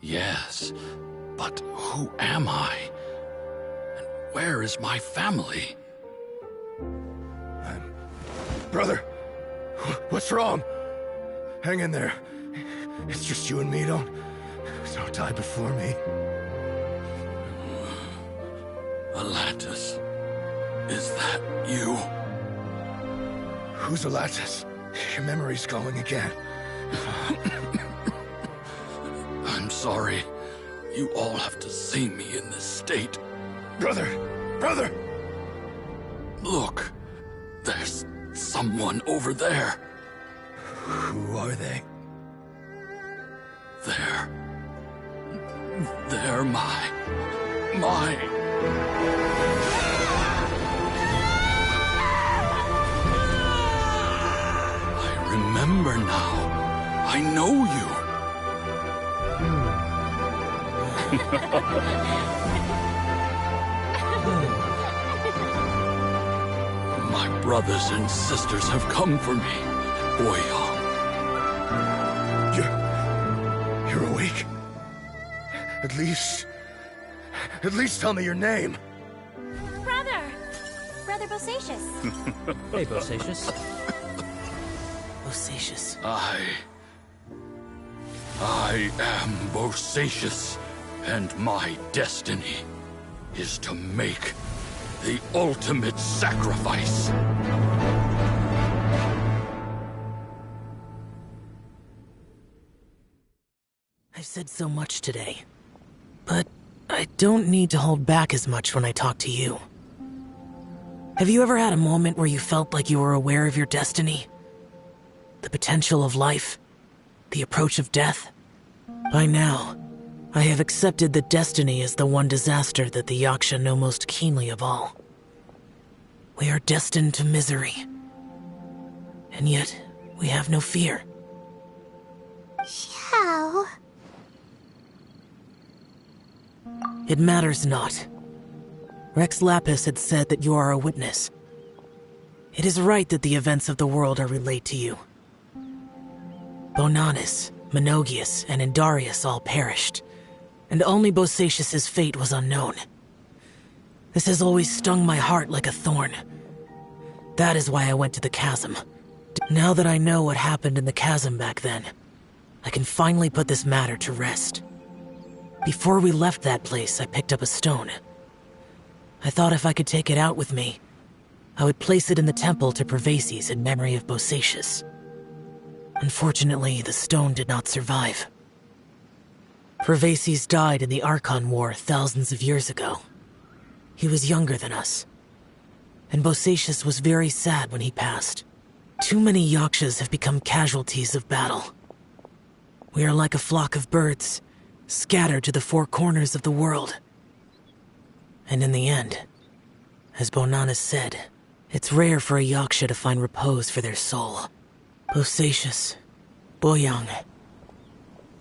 Yes, but who am I? And where is my family? Brother, what's wrong? Hang in there. It's just you and me, don't die before me. Alatus, is that you? Who's Alatus? Your memory's going again. I'm sorry. You all have to see me in this state. Brother! Brother! Look, there's someone over there. Who are they? They're my... I remember now. I know you. My brothers and sisters have come for me, Boyang. You're awake? At least tell me your name. Brother Bosacius. Hey, Bosacius. Bosacius. I am Bosacius, and my destiny is to make the ultimate sacrifice. I've said so much today, but I don't need to hold back as much when I talk to you. Have you ever had a moment where you felt like you were aware of your destiny? The potential of life? The approach of death? By now, I have accepted that destiny is the one disaster that the Yaksha know most keenly of all. We are destined to misery. And yet, we have no fear. Xiao. It matters not. Rex Lapis had said that you are a witness. It is right that the events of the world are relayed to you. Bonanis, Menogius, and Indarius all perished, and only Bosacius's fate was unknown. This has always stung my heart like a thorn. That is why I went to the chasm. Now that I know what happened in the chasm back then, I can finally put this matter to rest. Before we left that place, I picked up a stone. I thought if I could take it out with me, I would place it in the temple to Pervases in memory of Bosacius. Unfortunately, the stone did not survive. Pervases died in the Archon War thousands of years ago. He was younger than us, and Bosacius was very sad when he passed. Too many Yakshas have become casualties of battle. We are like a flock of birds, scattered to the four corners of the world. And in the end, as Bonanis said, it's rare for a Yaksha to find repose for their soul. Bosacius, Boyang,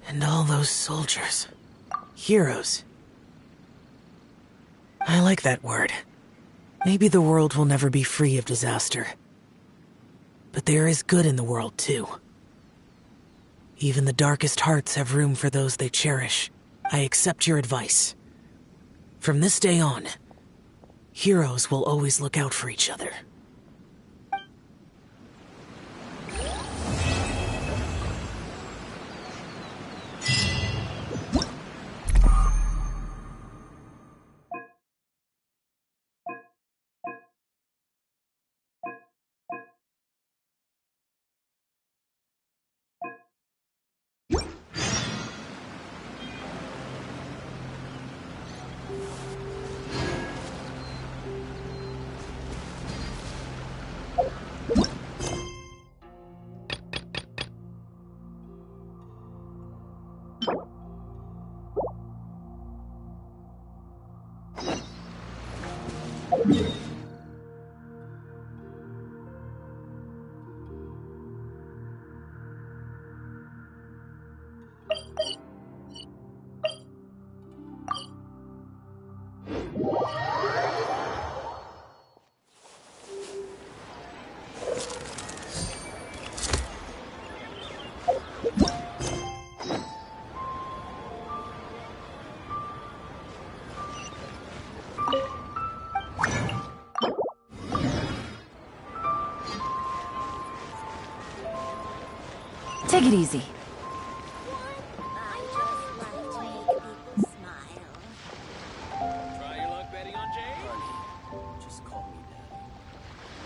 and all those soldiers. Heroes. I like that word. Maybe the world will never be free of disaster. But there is good in the world, too. Even the darkest hearts have room for those they cherish. I accept your advice. From this day on, heroes will always look out for each other. Take it easy.